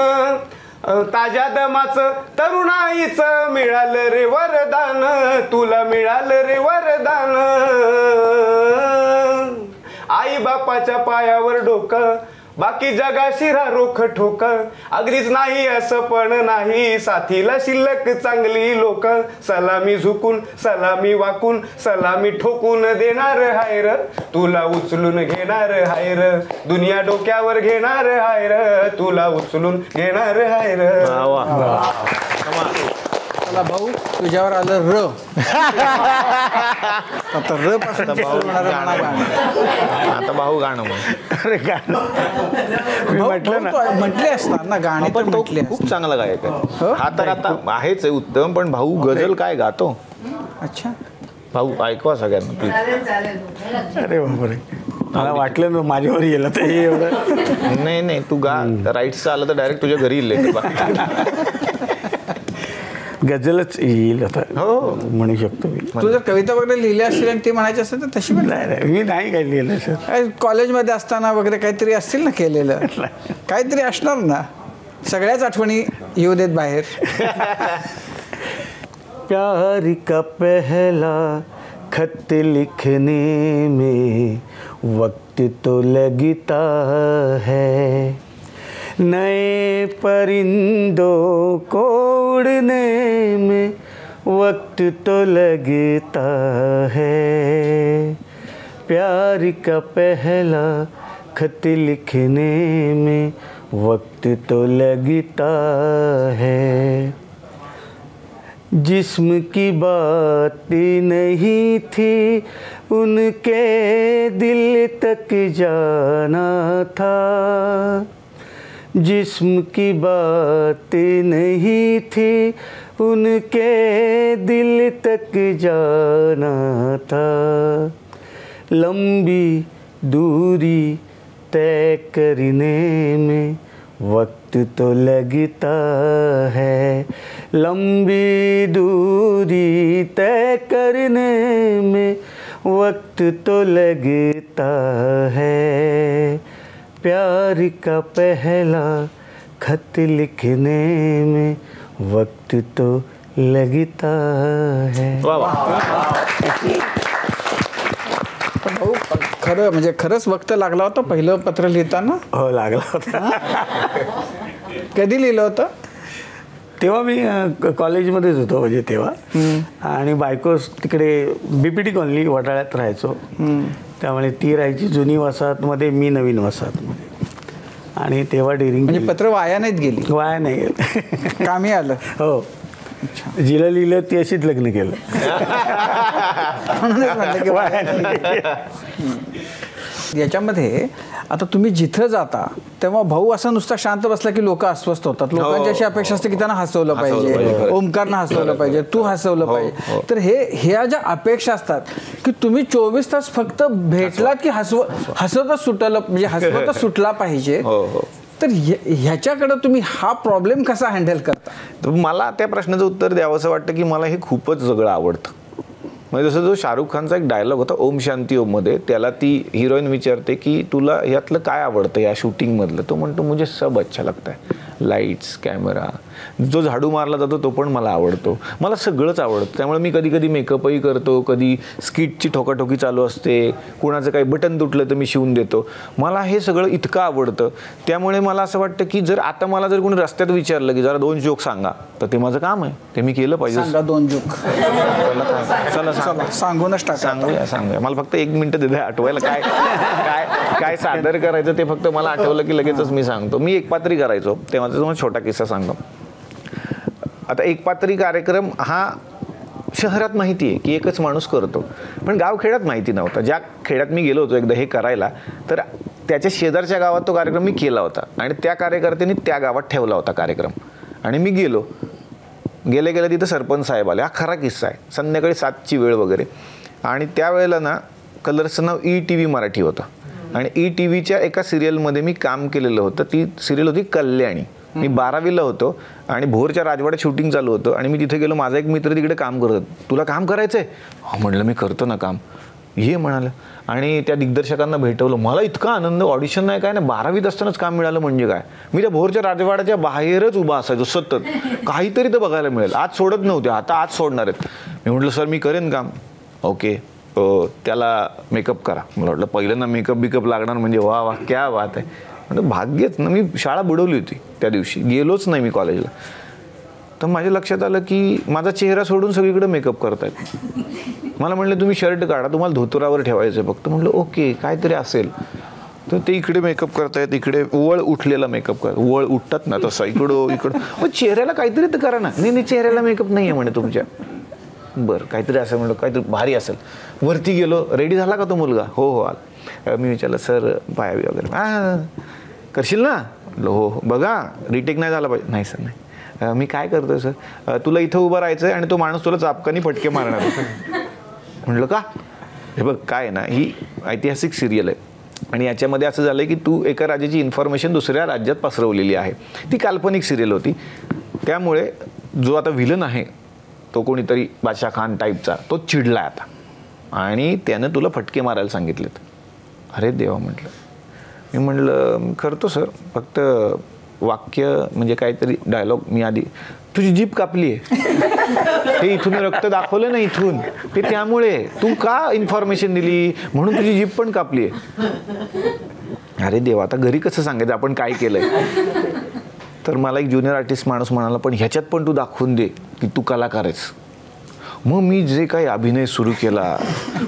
ताज्या दमाचं तरुणाईचं मिळालं रे वरदान, तुला मिळालं रे वरदान. आई बापाच्या पायावर डोकं बाकी जगाशी रोख ठोक, अगदीच नाही असं पण नाही, साथीला शिल्लक चांगली लोक, सलामी झुकून सलामी वाकून सलामी ठोकून देणार हायर, तुला उचलून घेणार हायर, दुनिया डोक्यावर घेणार हायर, तुला उचलून घेणार हायर. चला भाऊ, तुझ्यावर आलं र. आता र पासून आता भाऊ गाणं मग. अरे गाणं मी म्हटलं ना, म्हटले असतात ना गाणे, पण म्हटले खूप चांगला गायक आहे हा. तर आता आहेच आहे उत्तम, पण भाऊ गझल काय गातो. अच्छा, भाऊ ऐकवा सगळ्यांना प्लीज. अरे बापरे, मला वाटलं ना माझ्यावर गेलं तर हे एवढं. नाही तू गा, राईट्सचं आलं तर डायरेक्ट तुझ्या घरी येईल. गझलच येईल आता. हो म्हणू शकतो मी. तू जर कविता वगैरे लिहिली असतील आणि ती म्हणायची असेल तर तशी पण नाही मी नाही काही लिहिलं सर. कॉलेजमध्ये असताना वगैरे काहीतरी असतील ना केलेलं, काहीतरी असणार ना. सगळ्याच आठवणी येऊ देत बाहेर. प्यार का पहला खत लिखने में वक्त तो लगता है, नए परिंदों को उड़ने में वक्त तो लगता है, प्यार का पहला खत लिखने में वक्त तो लगता है, जिस्म की बात नहीं थी उनके दिल तक जाना था, जिस्म की बात नहीं थी उनके दिल तक जाना था, लंबी दूरी तय करने में वक्त तो लगता है, लंबी दूरी तय करने में वक्त तो लगता है, प्यार का पहला खत लिखने में वक्त तो लगता है. भाऊ खरं म्हणजे खरंच वक्त लागला होता पहिलं पत्र लिहिताना. हो लागला होता. कधी लिहिलं होतं. तेव्हा मी कॉलेजमध्येच होतो म्हणजे तेव्हा, आणि बायको तिकडे BPT कॉलनी वडाळ्यात राहायचो, त्यामुळे ती राहायची जुनी वसाहतमध्ये, मी नवीन वसाहतमध्ये, आणि तेव्हा डेअरिंग म्हणजे पत्र वाया नाहीत गेली. वाया नाही गेलं, कामी आलं. हो. जिला लिहिलं ती अशीच लग्न केलं. म्हणूनच म्हटलं की वाया नाही. याच्यामध्ये आता तुम्ही जिथं जाता तेव्हा भाऊ असा नुसता शांत बसला की लोक अस्वस्थ होतात. लोकांची अशी अपेक्षा असते की त्यांना हसवलं पाहिजे, ओमकारनं हसवलं पाहिजे, तू हसवलं पाहिजे. तर ह्या ज्या अपेक्षा असतात की तुम्ही 24 तास फक्त भेटलात की हसवतच सुटलं, म्हणजे हसवतच सुटला पाहिजे. तर ह्याच्याकडे तुम्ही हा प्रॉब्लेम कसा हँडल करता. तर मला त्या प्रश्नाचं उत्तर द्यावं असं वाटतं की मला हे खूपच सगळं आवडतं. म्हणजे जसं जो शाहरुख खानचा एक डायलॉग होता ओम शांती ओममध्ये, त्याला ती हिरोईन विचारते की तुला यातलं काय आवडतं या शूटिंगमधलं. तो म्हणतो मुझे सब अच्छा लगता है, लाईट्स, कॅमेरा, जो झाडू मारला जातो तो पण मला आवडतो, मला सगळंच आवडतं. त्यामुळे मी कधी कधी मेकअपही करतो, कधी स्किटची ठोकाठोकी चालू असते, कुणाचं काही बटन तुटलं तर मी शिवून देतो. मला हे सगळं इतकं आवडतं. त्यामुळे मला असं वाटतं की जर आता मला जर कोणी रस्त्यात विचारलं की जरा 2 जोक सांगा, तर ते माझं काम आहे, ते मी केलं पाहिजे. सांगा 2 जोक. चला सांगूनच टाका. सांगूया. मला फक्त 1 मिनिट दे आठवायला काय काय काय सादर करायचं ते फक्त मला आठवलं की लगेचच मी सांगतो. मी एकपात्री करायचो तेव्हा तुम्हाला छोटा किस्सा सांगतो. आता एकपात्री कार्यक्रम हा शहरात माहिती आहे की एकच माणूस करतो, पण गावखेड्यात माहिती नव्हता. ज्या खेड्यात मी गेलो होतो एकदा हे करायला, तर त्याच्या शेजारच्या गावात तो कार्यक्रम मी केला होता आणि त्या कार्यकर्त्यांनी त्या गावात ठेवला होता कार्यक्रम. आणि मी गेलो गेले तिथं सरपंच साहेब आले. हा खरा किस्सा आहे. संध्याकाळी 7ची वेळ वगैरे, आणि त्यावेळेला ना कलर्सचं नाव ETV मराठी होतं, आणि ETVच्या एका सिरियलमध्ये मी काम केलेलं होतं. ती सिरियल होती कल्याणी. मी 12वीला होतो आणि भोरच्या राजवाड्यात शूटिंग चालू होतं, आणि मी तिथे गेलो. माझा एक मित्र तिकडे काम करत होता. तुला काम करायचं आहे? हो म्हटलं मी करतो ना काम, ये म्हणालं. आणि त्या दिग्दर्शकांना भेटवलं. मला इतका आनंद, ऑडिशन नाही काय ना, 12वीत असतानाच काम मिळालं म्हणजे काय. मी त्या भोरच्या राजवाड्याच्या बाहेरच उभा असायचो सतत, काहीतरी तर बघायला मिळेल. आज सोडत नव्हते, आता आज सोडणार आहेत. मी म्हटलं सर मी करेन काम. ओके, त्याला मेकअप करा. मला वाटलं पहिल्यांदा मेकअप लागणार म्हणजे वा वा क्या बात आहे. म्हणजे भाग्यच ना, मी शाळा बुडवली होती त्या दिवशी, गेलोच नाही मी कॉलेजला. तर माझ्या लक्षात आलं की माझा चेहरा सोडून सगळीकडे मेकअप करतायत. मला म्हणलं तुम्ही शर्ट काढा, तुम्हाला धोतरावर ठेवायचं आहे फक्त. म्हटलं ओके काहीतरी असेल. तर ते इकडे मेकअप करतायत, इकडे वळ उठलेला मेकअप कर, वळ उठतात ना तसा इकडं. मग चेहऱ्याला काहीतरी तर करा ना. नाही चेहऱ्याला मेकअप नाही आहे म्हणे तुमच्या. बरं काहीतरी असेल म्हटलं, काहीतरी भारी असेल. वरती गेलो, रेडी झाला का तो मुलगा? हो आला. मी विचारलं सर पायावी वगैरे. हां करशील ना? म्हटलं हो बघा रिटेक नाही झाला पाहिजे. नाही सर नाही. मी काय करतोय सर, तुला इथं उभं राहायचं आहे आणि तो माणूस तुला चापकानी फटके मारणार. म्हटलं का? हे बघ काय आहे ना, ही ऐतिहासिक सिरियल आहे आणि याच्यामध्ये असं झालं की तू एका राज्याची इन्फॉर्मेशन दुसऱ्या राज्यात पसरवलेली आहे. ती काल्पनिक सिरियल होती. त्यामुळे जो आता विलन आहे तो कोणीतरी बादशाह खान टाईपचा, तो चिडला आता आणि त्यानं तुला फटके मारायला सांगितलेत. अरे देवा म्हटलं. मी म्हटलं करतो सर, फक्त वाक्य म्हणजे काहीतरी डायलॉग. मी आधी तुझी जीभ कापली आहे, ते इथून रक्त दाखवलं ना इथून, ते त्यामुळे तू का इन्फॉर्मेशन दिली म्हणून तुझी जीभ पण कापली आहे. अरे देवा आता घरी कसं सांगायचं आपण काय केलंय. तर मला एक ज्युनियर आर्टिस्ट माणूस म्हणाला पण ह्याच्यात पण तू दाखवून दे की तू कलाकार आहेस. मग मी जे काही अभिनय सुरू केला,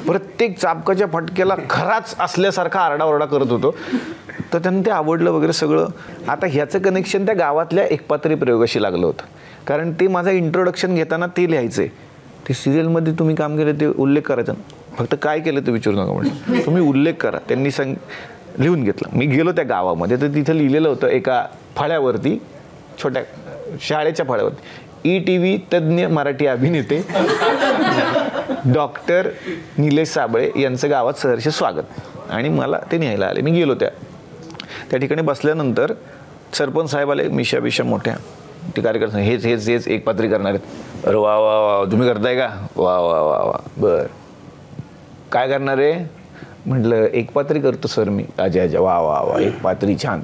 प्रत्येक चाबकाच्या फटक्याला खराच असल्यासारखा आरडाओरडा करत होतो. तर त्यांना ते आवडलं वगैरे सगळं. आता ह्याचं कनेक्शन त्या गावातल्या एकपात्री प्रयोगाशी लागलं होतं, कारण ते माझं इंट्रोडक्शन घेताना ते लिहायचं आहे. ते सिरियलमध्ये तुम्ही काम केलं ते उल्लेख करायचा, फक्त काय केलं ते विचारू नका म्हटलं, तुम्ही उल्लेख करा. त्यांनी लिहून घेतलं. मी गेलो त्या गावामध्ये तर तिथं लिहिलेलं होतं एका फळ्यावरती, छोट्या शाळेच्या फळ्यावरती, ETV तज्ज्ञ मराठी अभिनेते डॉक्टर निलेश साबळे यांचं गावात सहर्ष स्वागत. आणि मला ते न्यायला आले. मी गेलो त्या ठिकाणी बसल्यानंतर सरपंच साहेब आले, मिशा बिशा मोठ्या. ते कार्यकर्ते हेच एक पात्री करणार आहेत. अरे वा वा वा तुम्ही करताय का? वा वा वा वा बरं काय करणार आहे? म्हटलं एक पात्री करतो सर मी. अच्छा वा वा वा एक पात्री छान.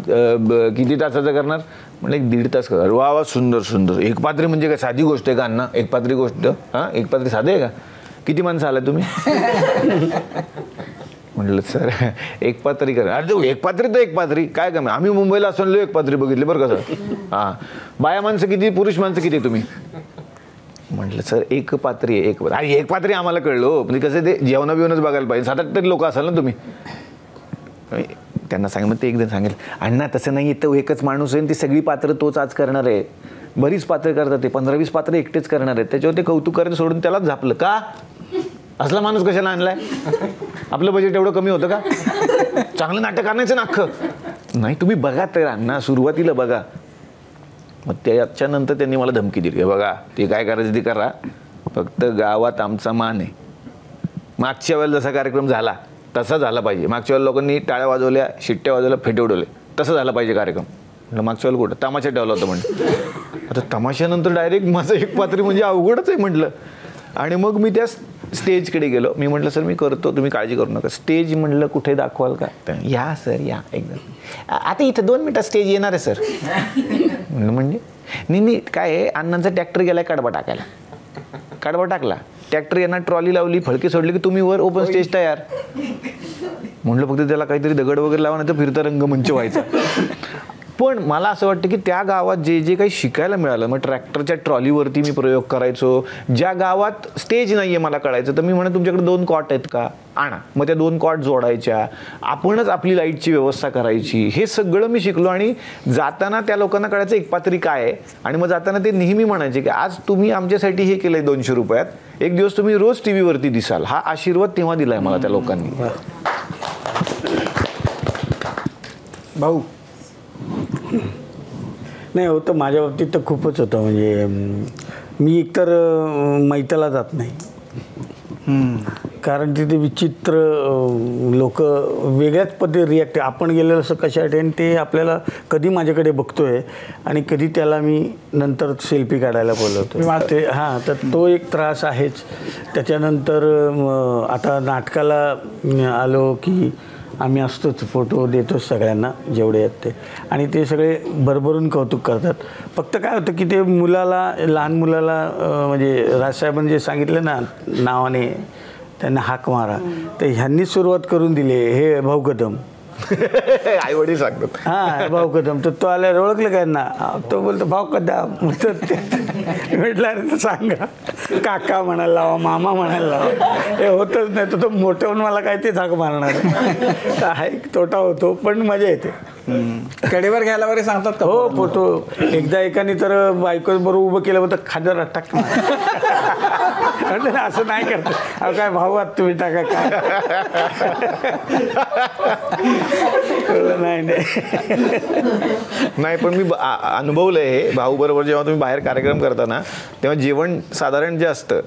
किती तासाचं करणार? म्हटलं 1.5 तास कर. वा वा सुंदर. एक पात्री म्हणजे काय साधी गोष्ट आहे का अण्णा? एक पात्री गोष्ट? हां एक पात्री साधे आहे का? किती माणसं आला तुम्ही? म्हटलं सर एक पात्री कर. अरे एक पात्री तर एक पात्री काय कमी, आम्ही मुंबईला असलो एक पात्री बघितली बरं का सर. हां बाया माणसं किती, पुरुष माणसं किती तुम्ही? म्हटलं सर एक पात्री आहे. अरे एक पात्री आम्हाला कळलं हो, म्हणजे कसं ते जेवणा बिवणच बघायला पाहिजे. 7-8 तरी लोक असाल ना तुम्ही. त्यांना सांग. मग ते एकदा सांगेल अण्णा तसं नाही, तो एकच माणूस आहे, ती सगळी पात्र तोच आज करणार आहे. बरीच पात्र करतात ते, 15-20 पात्र एकटेच करणार आहेत. त्याच्यावर ते कौतुक करायचं सोडून त्यालाच झापलं का? असला माणूस कशाला आणलाय? आपलं बजेट एवढं कमी होतं का? चांगलं नाटक आणायचं ना अख्खं. नाही तुम्ही बघा तर अण्णा, सुरुवातीला बघा. मग त्याच्यानंतर त्यांनी मला धमकी दिली, बघा ते काय करायचं ते करा, फक्त गावात आमचा मान आहे. मागच्या वेळेला जसा कार्यक्रम झाला तसा झाला पाहिजे. मागच्या वेळेला लोकांनी टाळ्या वाजवल्या, शिट्ट्या वाजवल्या, फेटे उडवले, तसं झालं पाहिजे कार्यक्रम. म्हटलं मागच्या वेळेला कुठं तमाशा ठेवला होता म्हणजे. आता तमाशानंतर डायरेक्ट माझं एक पात्री म्हणजे अवघडच आहे म्हटलं. आणि मग मी त्या स्टेजकडे गेलो. मी म्हटलं सर मी करतो, तुम्ही काळजी करू नका. स्टेज म्हटलं कुठे दाखवाल का? या सर या एकदम. आता इथं 2 मिनिटात स्टेज येणार आहे सर. म्हणलं म्हणजे नाही काय आहे, अण्णांचा ट्रॅक्टर गेलाय कडबा टाकायला. कडबा टाकला, ट्रॅक्टर यांना ट्रॉली लावली, फडके सोडले की तुम्ही वर ओपन स्टेज तयार. म्हटलं फक्त त्याला काहीतरी दगड वगैरे लावा नाही तर फिरता रंगमंच व्हायचा. पण मला असं वाटतं की त्या गावात जे काही शिकायला मिळालं, मग ट्रॅक्टरच्या ट्रॉलीवरती मी प्रयोग करायचो. ज्या गावात स्टेज नाही आहे मला कळायचं, तर मी म्हणत तुमच्याकडे 2 कॉट आहेत का? आणा. मग त्या 2 कॉट जोडायच्या, आपणच आपली लाईटची व्यवस्था करायची. हे सगळं मी शिकलो. आणि जाताना त्या लोकांना कळायचं एक पात्री काय आहे. आणि मग जाताना ते नेहमी म्हणायचे की आज तुम्ही आमच्यासाठी हे केलंय 200 रुपयात, एक दिवस तुम्ही रोज TV वरती दिसाल. हा आशीर्वाद तेव्हा दिलाय मला त्या लोकांनी. भाऊ नाही होतं माझ्या बाबतीत तर खूपच होतं. म्हणजे मी एकतर मैताला जात नाही, कारण तिथे विचित्र लोक वेगळ्याच पद्धती रिॲक्ट. आपण गेलेलं असं कशासाठी, आणि ते आपल्याला कधी माझ्याकडे बघतोय आणि कधी त्याला मी नंतर सेल्फी काढायला बोलवतो ते. हां तर तो एक त्रास आहेच. त्याच्यानंतर आता नाटकाला आलो की आम्ही असतोच, फोटो देतोच सगळ्यांना जेवढे आहेत ते, आणि ते सगळे भरभरून कौतुक करतात. फक्त काय होतं की ते मुलाला, लहान मुलाला म्हणजे राजसाहेबांनी जे सांगितलं ना नावाने त्यांना हाक मारा, तर ह्यांनीच सुरुवात करून दिली, हे भाऊ कदम आई वडील सांगतात. हा भाऊ कदम. तर तो आल्यावर ओळखलं काय ना, तो बोलतो भाऊ कदम. म्हटलं अरे तर सांगा, काका म्हणायला लावा, मामा म्हणायला लावा. हे होतच नाही. तो मोठं होऊन मला काय ते झाक मारणार आहे. तोटा होतो पण मजा येते. कडेवर घ्यायला वगैरे सांगतात का? हो फोटो. एकदा एकाने तर बायको बरोबर उभं केलं होतं, खाद्यावर टाकणार. असं नाही करत. अहो काय भाऊ आहात तुम्ही, टाका काय. नाही नाही पण मी अनुभवलंय हे. भाऊ बरोबर जेव्हा तुम्ही बाहेर कार्यक्रम करता ना, तेव्हा जेवण साधारण जे असतं,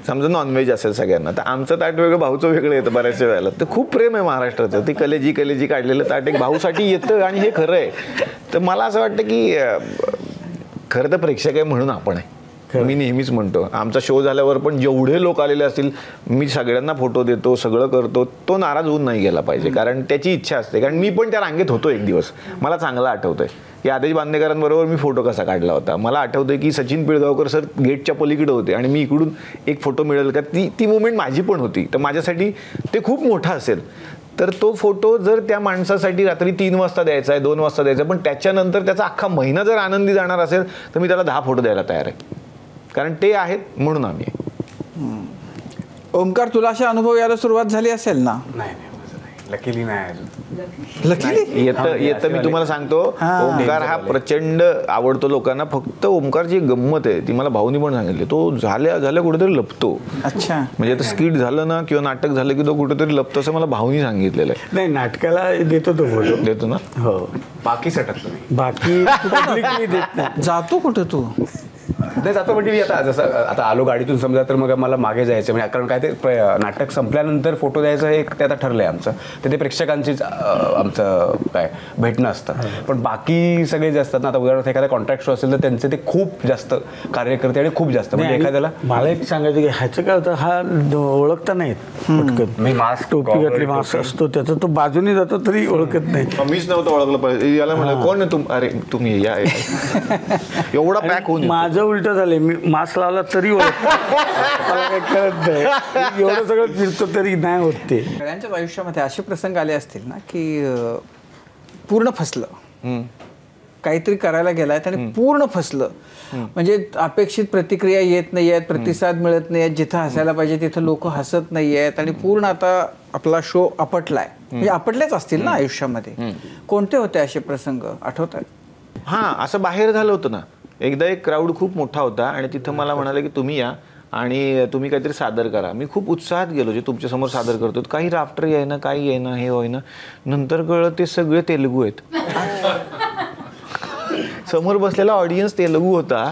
समजा नॉनव्हेज असेल सगळ्यांना, तर आमचं ताट वेगळं, भाऊचं वेगळं येतं बऱ्याचशा वेळेला. तर खूप प्रेम आहे महाराष्ट्राचं. ती कलेजी काढलेलं ताट एक भाऊसाठी येतं आणि हे खरं आहे. तर मला असं वाटतं की खरं तर प्रेक्षक आहे म्हणून आपण आहे. मी नेहमीच म्हणतो, आमचा शो झाल्यावर पण जेवढे लोक आलेले असतील, मी सगळ्यांना फोटो देतो, सगळं करतो. तो नाराज होऊन नाही गेला पाहिजे, कारण त्याची इच्छा असते. कारण मी पण त्या रांगेत होतो एक दिवस. मला चांगलं आठवतंय की आदेश बांदेकरांबरोबर मी फोटो कसा काढला होता. मला आठवतंय की सचिन पिळगावकर सर गेटच्या पलीकडे होते आणि मी इकडून एक फोटो मिळेल का, ती मुवमेंट माझी पण होती. तर माझ्यासाठी ते खूप मोठं असेल. तर तो फोटो जर त्या माणसासाठी रात्री 3 वाजता द्यायचा आहे, 2 वाजता द्यायचा आहे, पण त्याच्यानंतर त्याचा अख्खा महिना जर आनंदी जाणार असेल, तर मी त्याला 10 फोटो द्यायला तयार आहे. कारण ते आहेत म्हणून आम्ही. ओमकार, तुला असे अनुभव यायला सुरुवात झाली असेल ना? नाही लकीली नाही अजून. लकीली येतं मी तुम्हाला सांगतो. ओमकार हा प्रचंड आवडतो लोकांना. फक्त ओमकारची गंमत आहे, ती मला भाऊनी पण सांगितली. तो झाल्या कुठेतरी लपतो. अच्छा. म्हणजे आता स्किट झालं ना किंवा नाटक झालं की तो कुठेतरी लपतो, असं मला भाऊनी सांगितलेलं आहे. नाही, नाटकाला देतो तो फोटो. देतो ना. हो. बाकी सटकतो मी. बाकी publicly देत नाही. जातो कुठं तू? नाही जातो म्हणजे मी आता जसं आता आलो गाडीतून समजा, तर मग मला मागे जायचं. म्हणजे कारण काय ते नाटक संपल्यानंतर फोटो द्यायचं हे ते आता ठरलंय आमचं. तर ते प्रेक्षकांचीच आमचं काय भेटणं असतं. पण बाकी सगळे जे असतात ना, आता उदाहरणार्थ एखादा कॉन्ट्रॅक्ट शो असेल तर त्यांचे ते खूप जास्त कार्यकर्ते आणि खूप जास्त म्हणजे एखाद्याला. मला एक सांगायचं की ह्याचं काय होतं, हा ओळखता नाहीत पटकन. मी मास्क टोपी घातली, मास्क असतो त्याचा, तो बाजूने जातो तरी ओळखत नाही. मीच नव्हतं ओळखलं पाहिजे. याला म्हणलं कोण आहे अरे तुम्ही या. एवढा पॅक होऊन माझं उलट झालंय, मी मास्क लावला तरी ओळखतो. मला काही कळत नाही. एवढं सगळं फिरतो तरी नाही होत ते. सगळ्यांच्याच आयुष्यामध्ये असे प्रसंग आले असतील ना की पूर्ण फसलं, काहीतरी करायला गेलाय आणि पूर्ण फसलं. म्हणजे अपेक्षित प्रतिक्रिया येत नाही आहेत, प्रतिसाद मिळत नाही आहेत, जिथं हसायला पाहिजे तिथं लोक हसत नाही आहेत आणि पूर्ण आता आपला शो आपटलाय. म्हणजे आपटलेच असतील ना आयुष्यामध्ये. कोणते होते असे प्रसंग, आठवतात? हां, असं बाहेर झालं होतं ना. एकदा एक क्राऊड खूप मोठा होता आणि तिथं मला म्हणाले की तुम्ही या आणि तुम्ही काहीतरी सादर करा. मी खूप उत्साहात गेलो, जे तुमच्यासमोर सादर करतो. काही राफ्टर येईना, काही येईना, हे होईना. नंतर कळलं ते सगळे तेलुगू आहेत. समोर बसलेला ऑडियन्स तेलुगू होता.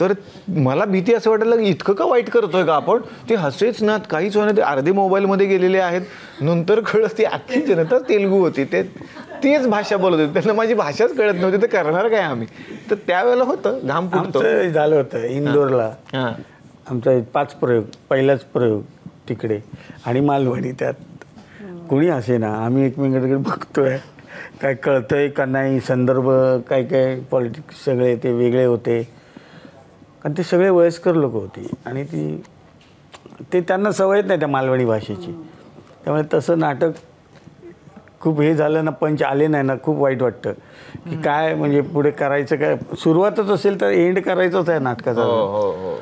तर मला भीती असं वाटायला की इतकं का वाईट करतोय का आपण. ते हसेच ना, काहीच होणार. ते अर्धे मोबाईलमध्ये गेलेले आहेत. नंतर कळलं ती अख्खी जनता तेलुगू होती. तेच भाषा बोलत होती. त्यांना माझी भाषाच कळत नव्हती. तर करणार काय आम्ही. तर त्यावेळेला होतं घाम फुटतो. झालं होतं इंदोरला. आमचा 5 प्रयोग, पहिलाच प्रयोग तिकडे आणि मालवणी. त्यात कोणी असे ना, आम्ही एकमेकांकडे बघतोय काय कळतंय का नाही. संदर्भ काय पॉलिटिक्स सगळे ते वेगळे होते. आणि ते सगळे वयस्कर लोक होती आणि ते त्यांना सवयच नाही त्या मालवणी भाषेची. त्यामुळे तसं नाटक खूप हे झालं ना, पंच आले नाही ना, खूप वाईट वाटतं की काय म्हणजे पुढे करायचं काय. सुरुवातच असेल तर एंड करायचंच आहे नाटकाचा. हो.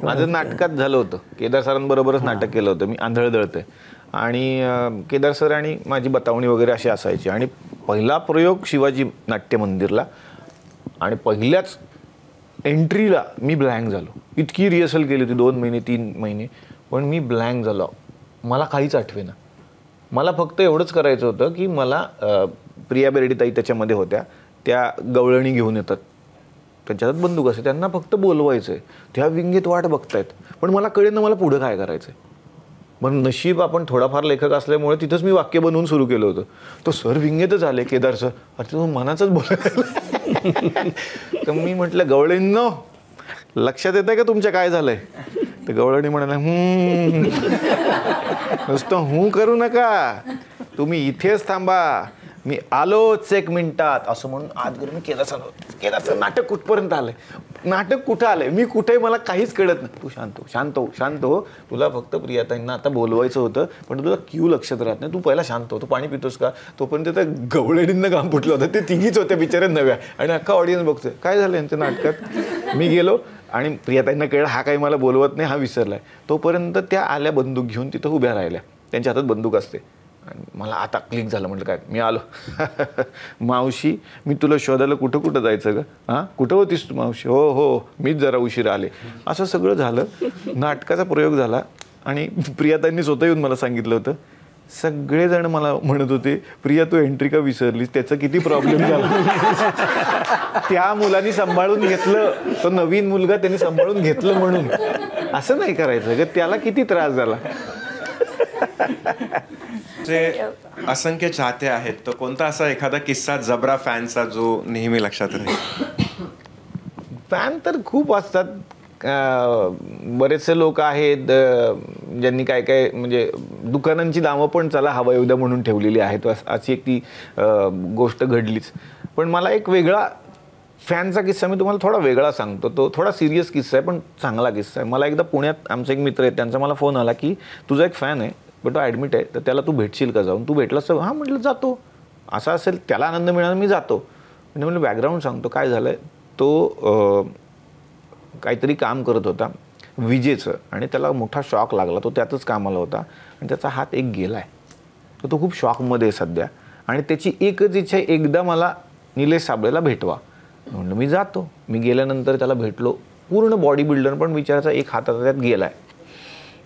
माझं नाटकात झालं होतं. केदार सरांबरोबरच नाटक केलं होतं मी, आंधळ दळते. आणि केदार सर आणि माझी बतावणी वगैरे अशी असायची. आणि पहिला प्रयोग शिवाजी नाट्य मंदिरला आणि पहिल्याच एंट्रीला मी ब्लँक झालो. इतकी रिहर्सल केली होती 2 महिने 3 महिने, पण मी ब्लँक झालो. मला काहीच आठवेना. मला फक्त एवढंच करायचं होतं की मला प्रिया बेर्डेताई त्याच्यामध्ये होत्या, त्या गवळणी घेऊन येतात, त्यांच्यात बंदूक असते, त्यांना फक्त बोलवायचं आहे. त्या विंगेत वाट बघतायत, पण मला कळेल ना मला पुढं काय करायचं आहे. पण नशीब आपण थोडाफार लेखक असल्यामुळे तिथंच मी वाक्य बनवून सुरू केलं होतं. तो सर विंगेतच आले, केदार सर, अरे तो मनाचंच बोलायला. तर मी म्हटलं गवळींनो लक्षात येत आहे का तुमच्या काय झालंय. तर गवळणी म्हणाला नुसतं करू नका, तुम्ही इथेच थांबा मी आलोच 1 मिनिटात असं म्हणून आत गेलो. मी केदारचं नाटक कुठपर्यंत आलंय, नाटक कुठं आलंय, मी कुठे, मला काहीच कळत नाही. तू शांत हो, तुला फक्त प्रियाताईंना आता बोलवायचं होतं पण तुला क्यू लक्षात राहत नाही, तू पहिला शांत हो, तू पाणी पितोस का. तोपर्यंत त्या गवळणींना काम फुटलं होतं, ते तिघीच होत्या बिचाऱ्या नव्या आणि अख्खा ऑडियन्स बघतोय काय झालं यांच्या नाटकात. मी गेलो आणि प्रियाताईंना कळलं हा काही मला बोलवत नाही, हा विसरलाय. तोपर्यंत त्या आल्या बंदूक घेऊन तिथं उभ्या राहिल्या, त्यांच्या हातात बंदूक असते. आणि मला आता क्लिक झालं, म्हटलं काय, मी आलो. मावशी मी तुला शोधायला कुठं जायचं का, हां कुठं होतीस तू मावशी, हो मीच जरा उशिरा आले. असं सगळं झालं, नाटकाचा प्रयोग झाला. आणि प्रियाताईंनी स्वतः येऊन मला सांगितलं होतं, सगळेजण मला म्हणत होते प्रिया तू एंट्री का विसरलीस, त्याचा किती प्रॉब्लेम झाला. त्या मुलांनी सांभाळून घेतलं, तो नवीन मुलगा त्यांनी सांभाळून घेतलं म्हणून. असं नाही करायचं ग, त्याला किती त्रास झाला. जे असंख्य चाहते आहेत, तो कोणता असा एखादा किस्सा जबरा फॅनचा जो नेहमी लक्षात राहील. फॅन तर खूप असतात, बरेचसे लोक आहेत ज्यांनी काय म्हणजे दुकानांची नावं पण चला हवा येऊ द्या म्हणून ठेवलेली आहेत. अशी एक ती गोष्ट घडलीच. पण मला एक वेगळा फॅनचा किस्सा मी तुम्हाला थोडा वेगळा सांगतो, तो थोडा सिरियस किस्सा आहे पण चांगला किस्सा आहे. मला एकदा पुण्यात आमचा एक मित्र आहे, त्यांचा मला फोन आला की तुझा एक फॅन आहे पण तो ॲडमिट आहे, तर त्याला तू भेटशील का जाऊन, तू भेटलास तर. हां म्हटलं जातो, असं असेल त्याला आनंद मिळाला मी जातो. म्हणजे म्हटलं बॅकग्राऊंड सांगतो काय झालं आहे. तो काहीतरी काम करत होता विजेचं आणि त्याला मोठा शॉक लागला, तो त्यातच कामाला होता आणि त्याचा हात एक गेला आहे. तर तो खूप शॉकमध्ये आहे सध्या आणि त्याची एकच इच्छा आहे, एकदा मला निलेश साबळेला भेटवा. म्हणलं मी जातो. मी गेल्यानंतर त्याला भेटलो, पूर्ण बॉडी बिल्डर पण विचारायचा एक हाताचा त्यात गेला आहे.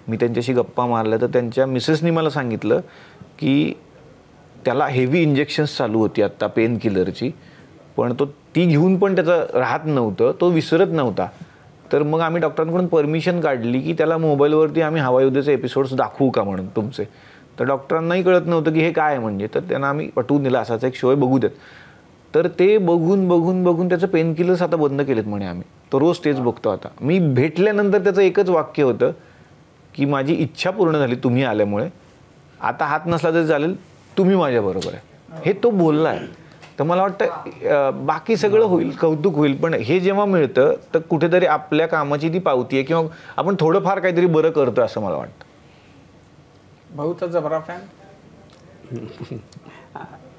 मी त्यांच्याशी गप्पा मारल्या तर त्यांच्या मिसेसनी मला सांगितलं की त्याला हेवी इंजेक्शन्स चालू होती आत्ता पेन किलरची, पण तो ती घेऊन पण त्याचं राहत नव्हतं, तो विसरत नव्हता. तर मग आम्ही डॉक्टरांकडून परमिशन काढली की त्याला मोबाईलवरती आम्ही हवा येऊ द्याचे एपिसोड्स दाखवू का म्हणून तुमचे. तर डॉक्टरांनाही कळत नव्हतं की हे काय आहे म्हणजे. तर त्यांना आम्ही पटवून दिला असाचा एक शो आहे बघू देत. तर ते बघून त्याचं पेन किलर्स आता बंद केलेत म्हणे आम्ही. तो रोज तेच बघतो आता. मी भेटल्यानंतर त्याचं एकच वाक्य होतं की माझी इच्छा पूर्ण झाली तुम्ही आल्यामुळे, आता हात नसला तरी चालेल, तुम्ही माझ्याबरोबर आहे, हे तो बोलला आहे. तर मला वाटतं बाकी सगळं होईल, कौतुक होईल, पण हे जेव्हा मिळतं तर कुठेतरी आपल्या कामाची ती पावती आहे किंवा आपण थोडंफार काहीतरी बरं करतो असं मला वाटतं. भाऊचा जबरा फॅन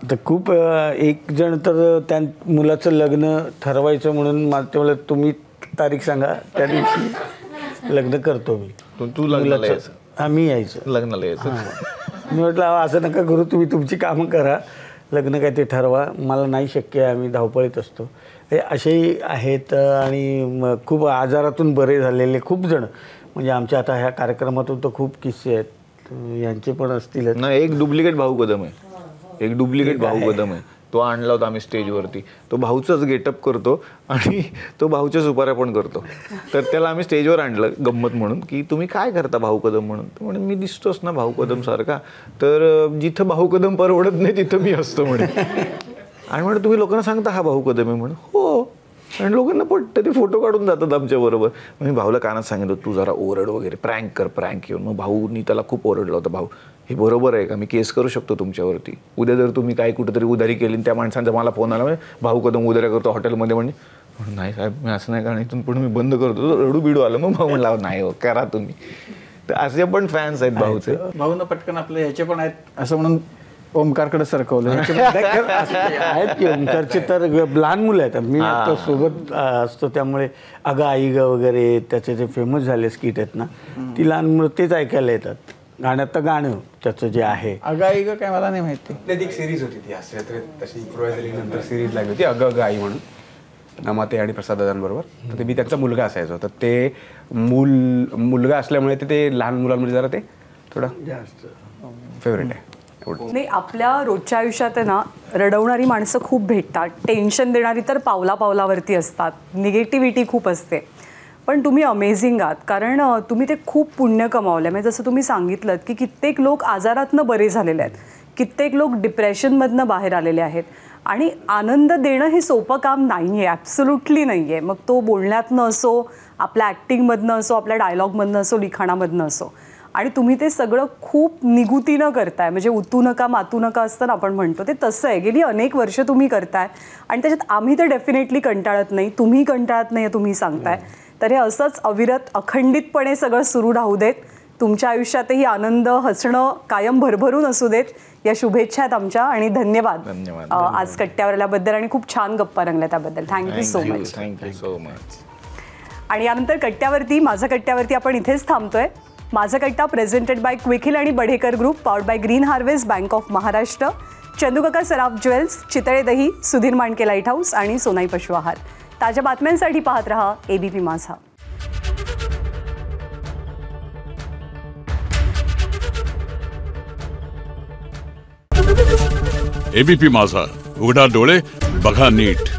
तर खूप एक जण तर त्या मुलाचं लग्न ठरवायचं म्हणून मला तुम्ही तारीख सांगा, त्या दिवशी लग्न करतो मी. तू लग्नाला यायचं, आम्ही यायचं लग्नाला यायचं. मी म्हटलं असं नका करू, तुम्ही तुमची कामं करा, लग्न काय ते ठरवा, मला नाही शक्य आहे, आम्ही धावपळीत असतो. हे असेही आहेत आणि खूप आजारातून बरे झालेले खूप जण, म्हणजे आमच्या आता ह्या कार्यक्रमातून तर खूप किस्से आहेत, यांचे पण असतील ना. एक डुप्लिकेट भाऊ कदम आहे, एक डुप्लिकेट भाऊ कदम आहे. तो आणला होता आम्ही स्टेजवरती. तो भाऊचाच गेटअप करतो आणि तो भाऊच्या सुपाऱ्या पण करतो. तर त्याला आम्ही स्टेजवर आणलं गंमत म्हणून की तुम्ही काय करता भाऊ कदम म्हणून. म्हणून मी दिसतोच ना भाऊ कदम सारखा, तर जिथं भाऊ कदम परवडत नाही तिथं मी असतो म्हणे. आणि म्हणून तुम्ही लोकांना सांगता हा भाऊ कदम आहे म्हणून. हो, आणि लोकांना पटतं, ते फोटो काढून जातात आमच्याबरोबर. मी भाऊला कानात सांगितलं तू जरा ओरड वगैरे, प्रँक येऊन. मग भाऊनी त्याला खूप ओरडलं होतं, भाऊ हे बरोबर आहे का, मी केस करू शकतो तुमच्यावरती, उद्या जर तुम्ही काय कुठेतरी उधारी केली त्या माणसांचा मला फोन आला म्हणजे भाऊ कदम उधाऱ्या करतो हॉटेलमध्ये, म्हणजे नाही साहेब मी असं नाही कारण इथून पुढे मी बंद करतो. रडू बिडू आलं. मग भाऊ म्हणला नाही हो करा तुम्ही. तर असे पण फॅन्स आहेत भाऊचे. भाऊनं पटकन आपले ह्याचे पण आहेत असं म्हणून ओमकारकडे सरकवलं. आहेत की ओमकारचे तर लहान मुलं आहेत, मी आता सोबत असतो त्यामुळे अगं आई ग वगैरे त्याचे जे फेमस झाले स्किट आहेत ना, ती लहान मुलं तेच ऐकायला येतात. गाण्यात तर गाणं त्याचं जे आहे अगाई ग काय मला नाही माहिती. त्यात एक सिरीज होती ती हास्यजत्रेत, तशी इम्प्रोव्हायझ नंतर सिरीज लागली होती अगं अगं आई म्हणून, नमाते आणि प्रसाद दादांबरोबर. तर ते मी त्यांचा मुलगा असायचो. तर ते मुलगा असल्यामुळे ते लहान मुलांमध्ये जरा ते थोडं जास्त फेवरेट आहे. नाही, आपल्या रोजच्या आयुष्यात आहे ना रडवणारी माणसं खूप भेटतात, टेन्शन देणारी तर पावलावरती असतात, निगेटिव्हिटी खूप असते. पण तुम्ही अमेझिंग आहात, कारण तुम्ही ते खूप पुण्य कमावलं. म्हणजे जसं तुम्ही सांगितलं की कित्येक लोक आजारातनं बरे झालेले आहेत, कित्येक लोक डिप्रेशनमधनं बाहेर आलेले आहेत. आणि आनंद देणं हे सोपं काम नाही आहे, ॲब्सोल्युटली नाही आहे. मग तो बोलण्यातनं असो, आपल्या ॲक्टिंगमधनं असो, आपल्या डायलॉगमधनं असो, लिखाणामधनं असो. आणि तुम्ही ते सगळं खूप निगुतीनं करताय, म्हणजे उतू नका मातू नका असतं ना आपण म्हणतो, ते तसं आहे. गेली अनेक वर्ष तुम्ही करताय आणि त्याच्यात आम्ही तर डेफिनेटली कंटाळत नाही, तुम्ही कंटाळत नाही तुम्ही सांगताय. तर हे असंच अविरत अखंडितपणे सगळं सुरू राहू देत. तुमच्या आयुष्यातही आनंद हसणं कायम भरभरून असू देत, या शुभेच्छा आहेत आमच्या. आणि धन्यवाद आज कट्ट्यावर आल्याबद्दल आणि खूप छान गप्पा रंगल्या त्याबद्दल. Thank you so much. Thank you so much. आणि यानंतर कट्ट्यावरती माझा कट्ट्यावरती आपण इथेच थांबतोय. माझा कट्टा प्रेझेंटेड बाय क्विक हिल आणि Badhekar group, powered by green harvest, bank of Maharashtra, Chandukaka Saraf jewels, Chitale dahi, Sudhir Mandke light house आणि सोनाई पशु आहार. ताज्या बातम्यांसाठी पाहत रहा ABP माझा. ABP माझा, उघडा डोळे बघा नीट.